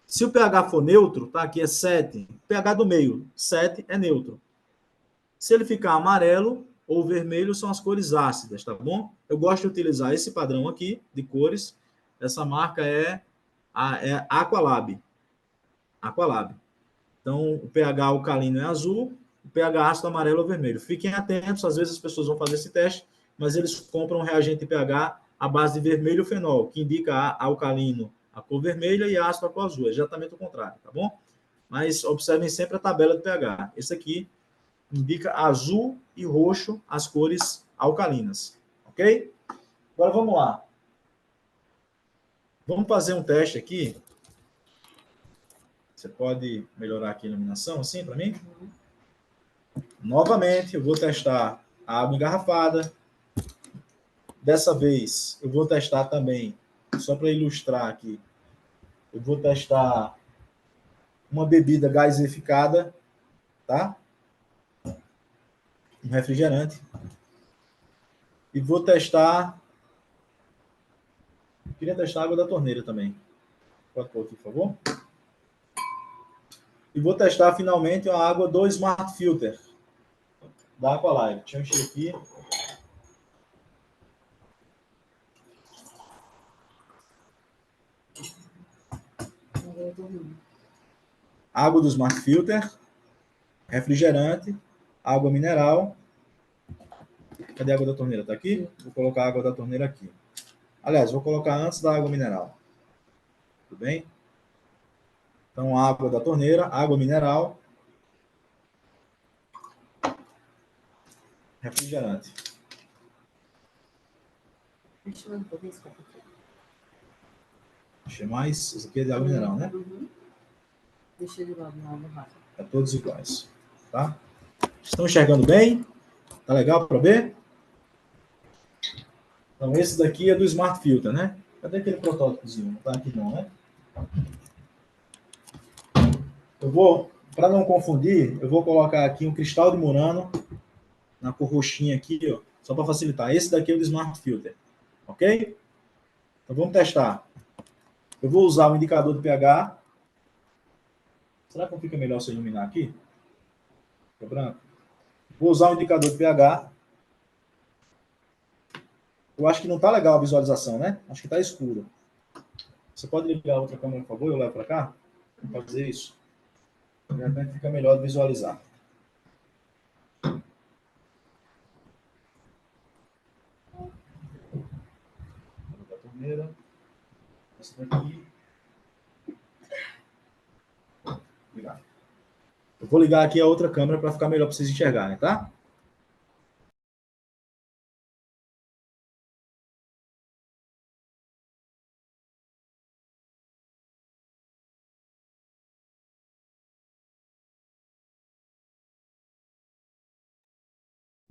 Se o pH for neutro, tá? Aqui é 7, pH do meio, 7 é neutro. Se ele ficar amarelo ou vermelho, são as cores ácidas, tá bom? Eu gosto de utilizar esse padrão aqui de cores. Essa marca é Aqualab. Aqualab. Então, o pH alcalino é azul, o pH ácido amarelo ou vermelho. Fiquem atentos, às vezes as pessoas vão fazer esse teste, mas eles compram um reagente de pH à base de vermelho fenol, que indica alcalino a cor vermelha e ácido a cor azul. É exatamente o contrário, tá bom? Mas observem sempre a tabela de pH. Esse aqui indica azul e roxo as cores alcalinas, ok? Agora vamos lá. Vamos fazer um teste aqui. Você pode melhorar aqui a iluminação assim para mim? Novamente, eu vou testar a água engarrafada. Dessa vez, eu vou testar também, só para ilustrar aqui, eu vou testar uma bebida gaseificada, tá? Um refrigerante. E vou testar... Eu queria testar a água da torneira também. Pode pôr aqui, por favor? E vou testar finalmente a água do Smart Filter da Aqualive. Deixa eu encher aqui. Água do Smart Filter, refrigerante, água mineral. Cadê a água da torneira? Tá aqui? Vou colocar a água da torneira aqui. Aliás, vou colocar antes da água mineral. Tudo bem? Então, água da torneira, água mineral, refrigerante. Deixa mais. Isso aqui é de água mineral, né? Deixa de lado na água rápida. É todos iguais. Tá? Estão enxergando bem? Tá legal para ver? Então, esse daqui é do Smart Filter, né? Cadê aquele protótipozinho? Não tá aqui não, né? Eu vou, para não confundir, eu vou colocar aqui um cristal de Murano na cor roxinha aqui, ó, só para facilitar. Esse daqui é o do Smart Filter, ok? Então vamos testar. Eu vou usar o indicador de pH. Será que não fica melhor se eu iluminar aqui? Fica branco. Vou usar o indicador de pH. Eu acho que não está legal a visualização, né? Acho que está escuro. Você pode ligar a outra câmera, por favor? Eu levo para cá? Vamos fazer isso. De repente fica melhor de visualizar. A torneira. Essa daqui. Ligar. Eu vou ligar aqui a outra câmera para ficar melhor para vocês enxergarem, tá?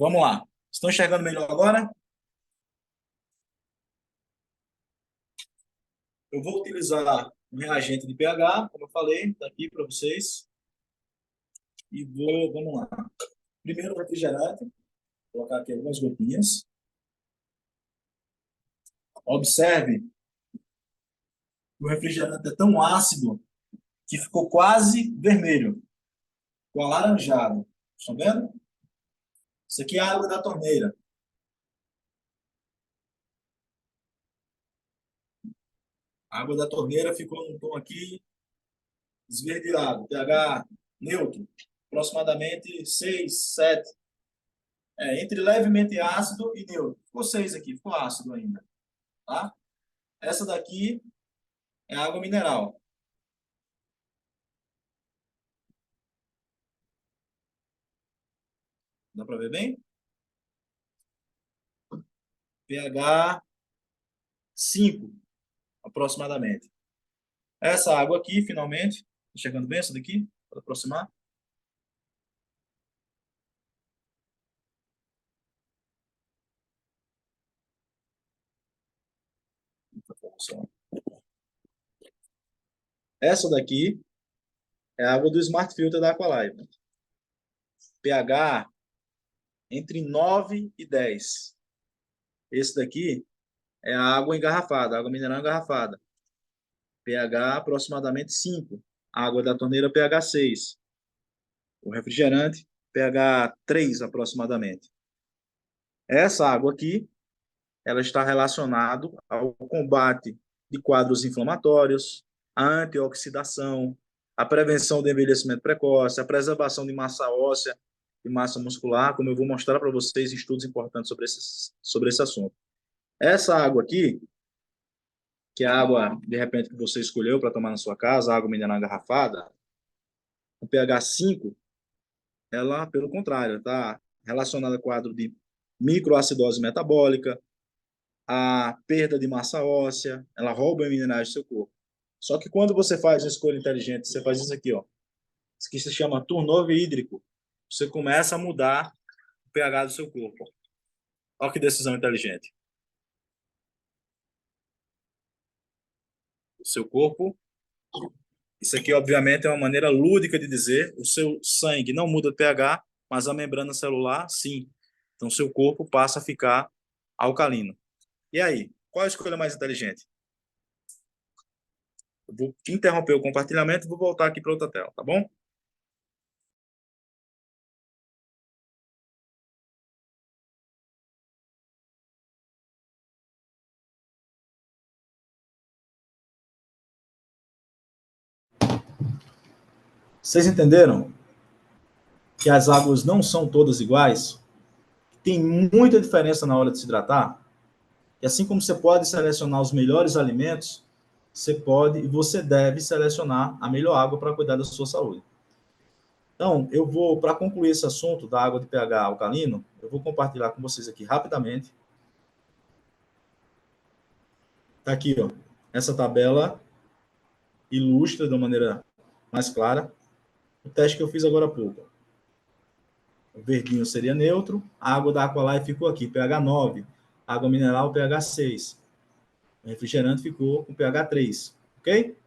Vamos lá. Estão enxergando melhor agora? Eu vou utilizar um reagente de pH, como eu falei, está aqui para vocês. E vamos lá. Primeiro o refrigerante. Vou colocar aqui algumas gotinhas. Observe, o refrigerante é tão ácido que ficou quase vermelho, ficou alaranjado. Estão vendo? Isso aqui é a água da torneira. A água da torneira ficou num tom aqui esverdeado, pH neutro, aproximadamente 6, 7. Entre levemente ácido e neutro. Ficou 6 aqui, ficou ácido ainda. Tá? Essa daqui é água mineral. Dá para ver bem? pH 5, aproximadamente. Essa água aqui, finalmente, tá chegando bem essa daqui? Pode aproximar? Essa daqui é a água do Smart Filter da Aqualive. pH entre 9 e 10. Esse daqui é a água engarrafada, água mineral engarrafada. pH aproximadamente 5. Água da torneira, pH 6. O refrigerante, pH 3 aproximadamente. Essa água aqui, ela está relacionada ao combate de quadros inflamatórios, a antioxidação, a prevenção do envelhecimento precoce, a preservação de massa óssea e massa muscular, como eu vou mostrar para vocês estudos importantes sobre esse assunto. Essa água aqui, que é a água, de repente, que você escolheu para tomar na sua casa, água mineral engarrafada, o pH 5, ela, pelo contrário, está relacionada ao quadro de microacidose metabólica, a perda de massa óssea, ela rouba minerais do seu corpo. Só que quando você faz uma escolha inteligente, você faz isso aqui, ó. Isso que se chama turnover hídrico. Você começa a mudar o pH do seu corpo. Olha que decisão inteligente. O seu corpo, isso aqui obviamente é uma maneira lúdica de dizer, o seu sangue não muda de pH, mas a membrana celular sim. Então seu corpo passa a ficar alcalino. E aí, qual a escolha mais inteligente? Eu vou interromper o compartilhamento e vou voltar aqui para outra tela, tá bom? Vocês entenderam que as águas não são todas iguais? Tem muita diferença na hora de se hidratar? E assim como você pode selecionar os melhores alimentos, você pode e você deve selecionar a melhor água para cuidar da sua saúde. Então, eu vou, para concluir esse assunto da água de pH alcalino, eu vou compartilhar com vocês aqui rapidamente. Está aqui, ó, essa tabela ilustra de uma maneira mais clara o teste que eu fiz agora há pouco. O verdinho seria neutro, a água da Aqualife ficou aqui, pH 9, água mineral, pH 6. O refrigerante ficou com pH 3, ok?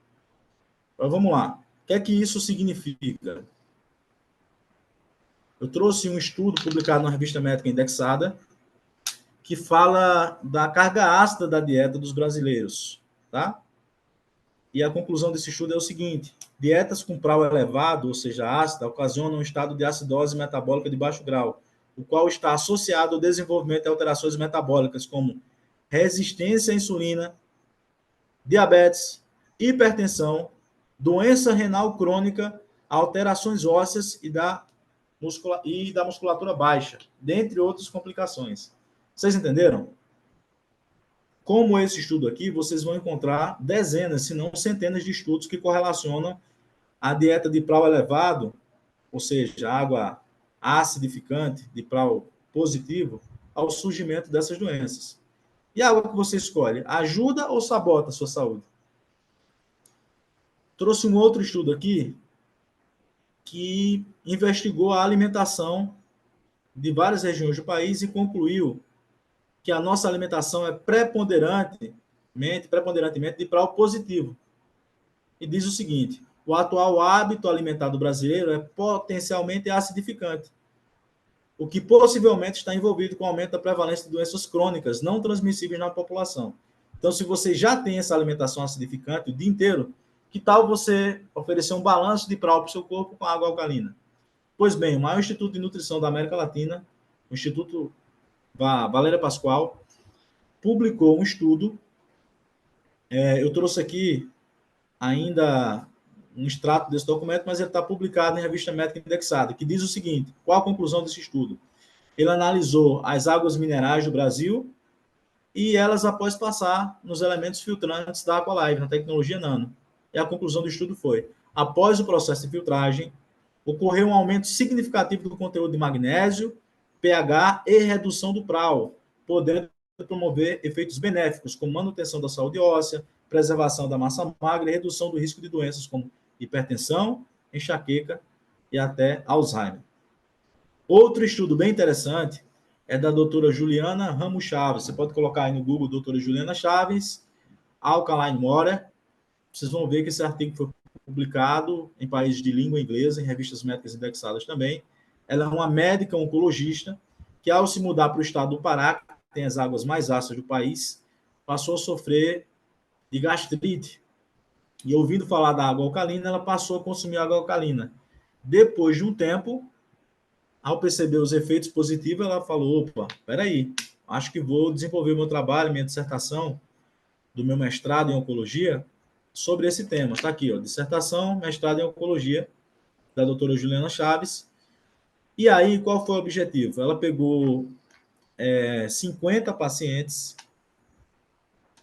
Então, vamos lá. O que é que isso significa? Eu trouxe um estudo publicado na Revista Médica Indexada que fala da carga ácida da dieta dos brasileiros, tá? E a conclusão desse estudo é o seguinte: dietas com prau elevado, ou seja, ácida, ocasionam um estado de acidose metabólica de baixo grau, o qual está associado ao desenvolvimento de alterações metabólicas como resistência à insulina, diabetes, hipertensão, doença renal crônica, alterações ósseas e da musculatura baixa, dentre outras complicações. Vocês entenderam? Como esse estudo aqui, vocês vão encontrar dezenas, se não centenas de estudos que correlacionam a dieta de prau elevado, ou seja, água acidificante de prau positivo, ao surgimento dessas doenças. E a água que você escolhe, ajuda ou sabota a sua saúde? Trouxe um outro estudo aqui que investigou a alimentação de várias regiões do país e concluiu que a nossa alimentação é preponderantemente de prau positivo. E diz o seguinte: o atual hábito alimentar do brasileiro é potencialmente acidificante, o que possivelmente está envolvido com o aumento da prevalência de doenças crônicas não transmissíveis na população. Então, se você já tem essa alimentação acidificante o dia inteiro, que tal você oferecer um balanço de prau para o seu corpo com água alcalina? Pois bem, o maior instituto de nutrição da América Latina, o Instituto Valéria Pascoal, publicou um estudo. Eu trouxe aqui ainda um extrato desse documento, mas ele está publicado em Revista Médica Indexada, que diz o seguinte: qual a conclusão desse estudo? Ele analisou as águas minerais do Brasil e elas após passar nos elementos filtrantes da Aqualife, na tecnologia nano. E a conclusão do estudo foi: após o processo de filtragem, ocorreu um aumento significativo do conteúdo de magnésio, pH e redução do prau, podendo promover efeitos benéficos, como manutenção da saúde óssea, preservação da massa magra e redução do risco de doenças como hipertensão, enxaqueca e até Alzheimer. Outro estudo bem interessante é da doutora Juliana Ramos Chaves. Você pode colocar aí no Google doutora Juliana Chaves, Alkaline Water. Vocês vão ver que esse artigo foi publicado em países de língua inglesa, em revistas médicas indexadas também. Ela é uma médica oncologista que ao se mudar para o estado do Pará, que tem as águas mais ácidas do país, passou a sofrer de gastrite. E ouvindo falar da água alcalina, ela passou a consumir água alcalina. Depois de um tempo, ao perceber os efeitos positivos, ela falou, opa, peraí, acho que vou desenvolver meu trabalho, minha dissertação do meu mestrado em oncologia sobre esse tema. Está aqui, ó, dissertação, mestrado em oncologia, da doutora Juliana Chaves. E aí, qual foi o objetivo? Ela pegou 50 pacientes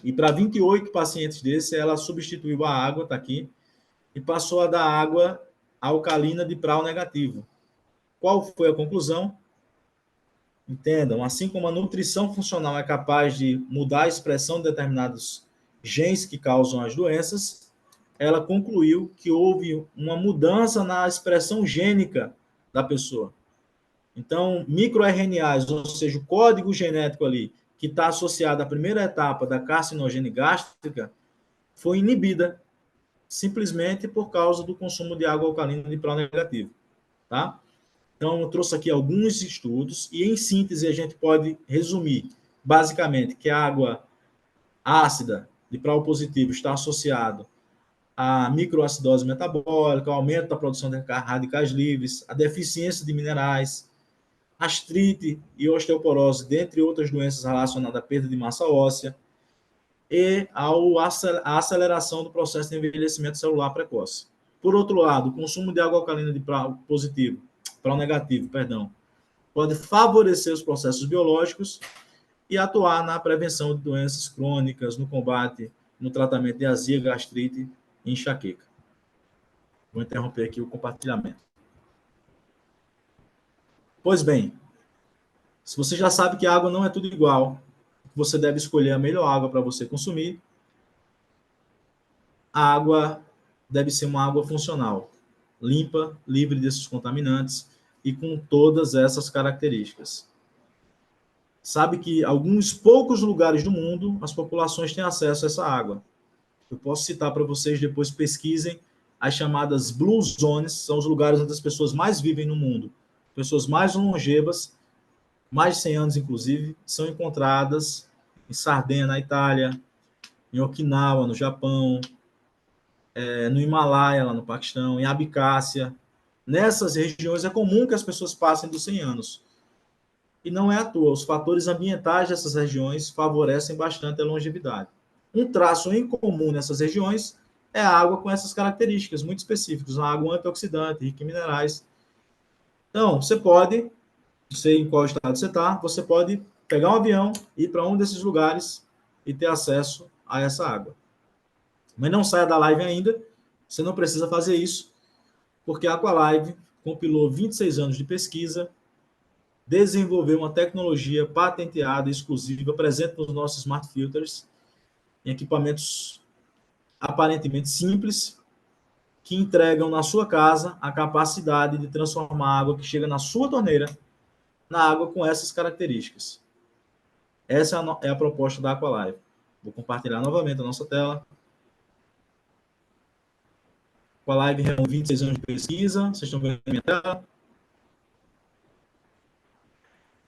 e para 28 pacientes desses, ela substituiu a água, está aqui, e passou a dar água alcalina de prau negativo. Qual foi a conclusão? Entendam, assim como a nutrição funcional é capaz de mudar a expressão de determinados genes que causam as doenças, ela concluiu que houve uma mudança na expressão gênica da pessoa. Então, microRNAs, ou seja, o código genético ali, que está associado à primeira etapa da carcinogênese gástrica, foi inibida simplesmente por causa do consumo de água alcalina de prau negativo. Tá? Então, eu trouxe aqui alguns estudos e, em síntese, a gente pode resumir, basicamente, que a água ácida de prau positivo está associado à microacidose metabólica, ao aumento da produção de radicais livres, à deficiência de minerais, artrite e osteoporose, dentre outras doenças relacionadas à perda de massa óssea, e à aceleração do processo de envelhecimento celular precoce. Por outro lado, o consumo de água alcalina de prau negativo, pode favorecer os processos biológicos e atuar na prevenção de doenças crônicas, no combate, no tratamento de azia, gastrite e enxaqueca. Vou interromper aqui o compartilhamento. Pois bem, se você já sabe que a água não é tudo igual, você deve escolher a melhor água para você consumir, a água deve ser uma água funcional, limpa, livre desses contaminantes e com todas essas características. Sabe que alguns poucos lugares do mundo as populações têm acesso a essa água. Eu posso citar para vocês, depois pesquisem, as chamadas Blue Zones, são os lugares onde as pessoas mais vivem no mundo. Pessoas mais longevas, mais de 100 anos inclusive, são encontradas em Sardenha, na Itália, em Okinawa, no Japão, no Himalaia, lá no Paquistão, em Abcásia. Nessas regiões é comum que as pessoas passem dos 100 anos. E não é à toa, os fatores ambientais dessas regiões favorecem bastante a longevidade. Um traço em comum nessas regiões é a água com essas características muito específicas, uma água antioxidante, rica em minerais. Então, você pode, não sei em qual estado você está, você pode pegar um avião, ir para um desses lugares e ter acesso a essa água. Mas não saia da live ainda, você não precisa fazer isso, porque a Aqualive compilou 26 anos de pesquisa, desenvolveu uma tecnologia patenteada, exclusiva, presente nos nossos smart filters, em equipamentos aparentemente simples, que entregam na sua casa a capacidade de transformar a água que chega na sua torneira na água com essas características. Essa é a proposta da Aqualive. Vou compartilhar novamente a nossa tela. Aqualive reúne 26 anos de pesquisa, vocês estão vendo a minha tela.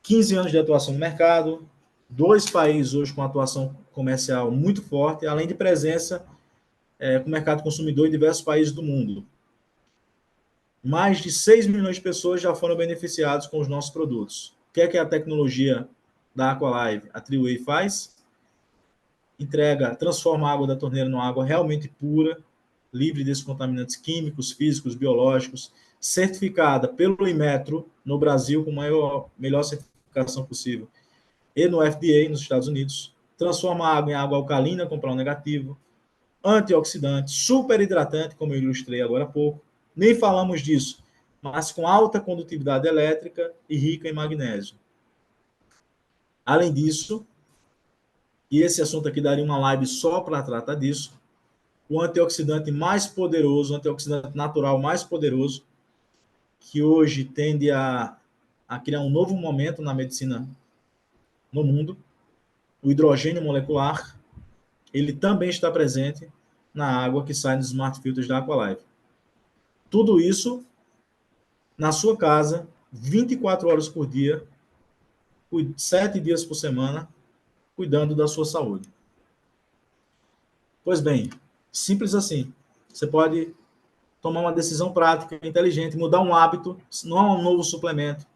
15 anos de atuação no mercado, 2 países hoje com atuação comercial muito forte, além de presença com o mercado consumidor em diversos países do mundo. Mais de 6 milhões de pessoas já foram beneficiadas com os nossos produtos. O que é a tecnologia da Aqualive, a Triway, faz? Transforma a água da torneira numa água realmente pura, livre desses contaminantes químicos, físicos, biológicos, certificada pelo Inmetro no Brasil com a melhor certificação possível, e no FDA nos Estados Unidos. Transforma a água em água alcalina com prau negativo, antioxidante, super hidratante, como eu ilustrei agora há pouco. Nem falamos disso, mas com alta condutividade elétrica e rica em magnésio. Além disso, e esse assunto aqui daria uma live só para tratar disso, o antioxidante mais poderoso, o antioxidante natural mais poderoso, que hoje tende a criar um novo momento na medicina no mundo, o hidrogênio molecular, ele também está presente na água que sai dos smart filters da Aqualive. Tudo isso na sua casa, 24 horas por dia, 7 dias por semana, cuidando da sua saúde. Pois bem, simples assim. Você pode tomar uma decisão prática, inteligente, mudar um hábito. Não é um novo suplemento,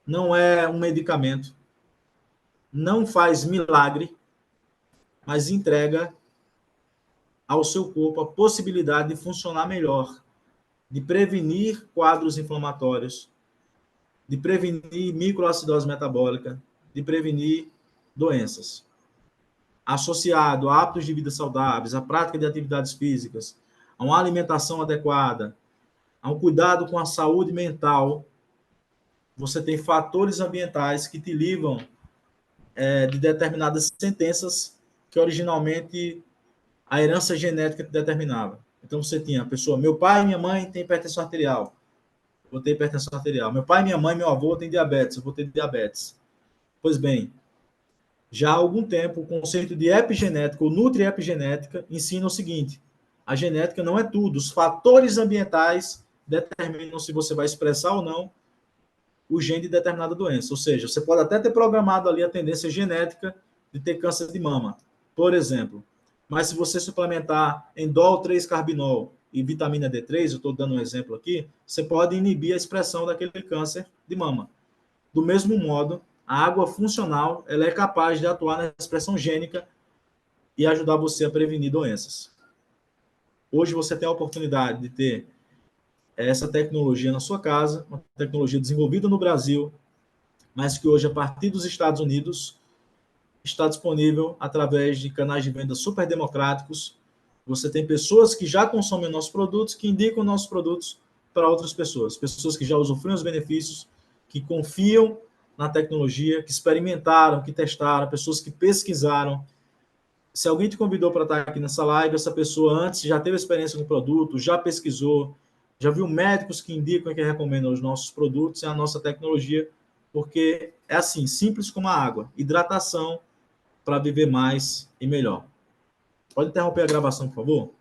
não é um medicamento, não faz milagre, mas entrega ao seu corpo a possibilidade de funcionar melhor, de prevenir quadros inflamatórios, de prevenir microacidose metabólica, de prevenir doenças. Associado a hábitos de vida saudáveis, a prática de atividades físicas, a uma alimentação adequada, a um cuidado com a saúde mental, você tem fatores ambientais que te livram de determinadas sentenças que originalmente a herança genética te determinava. Então você tinha a pessoa, meu pai e minha mãe têm hipertensão arterial, vou ter hipertensão arterial. Meu pai, minha mãe, meu avô têm diabetes, eu vou ter diabetes. Pois bem, já há algum tempo, o conceito de epigenética ou nutriepigenética ensina o seguinte: a genética não é tudo. Os fatores ambientais determinam se você vai expressar ou não o gene de determinada doença. Ou seja, você pode até ter programado ali a tendência genética de ter câncer de mama, por exemplo. Mas se você suplementar endol 3-carbinol e vitamina D3, eu estou dando um exemplo aqui, você pode inibir a expressão daquele câncer de mama. Do mesmo modo, a água funcional ela é capaz de atuar na expressão gênica e ajudar você a prevenir doenças. Hoje você tem a oportunidade de ter essa tecnologia na sua casa, uma tecnologia desenvolvida no Brasil, mas que hoje, a partir dos Estados Unidos, está disponível através de canais de venda super democráticos. Você tem pessoas que já consomem nossos produtos, que indicam nossos produtos para outras pessoas. Pessoas que já usufruem os benefícios, que confiam na tecnologia, que experimentaram, que testaram, pessoas que pesquisaram. Se alguém te convidou para estar aqui nessa live, essa pessoa antes já teve experiência com o produto, já pesquisou, já viu médicos que indicam e que recomendam os nossos produtos e a nossa tecnologia, porque é assim, simples como a água. Hidratação para viver mais e melhor. Pode interromper a gravação, por favor?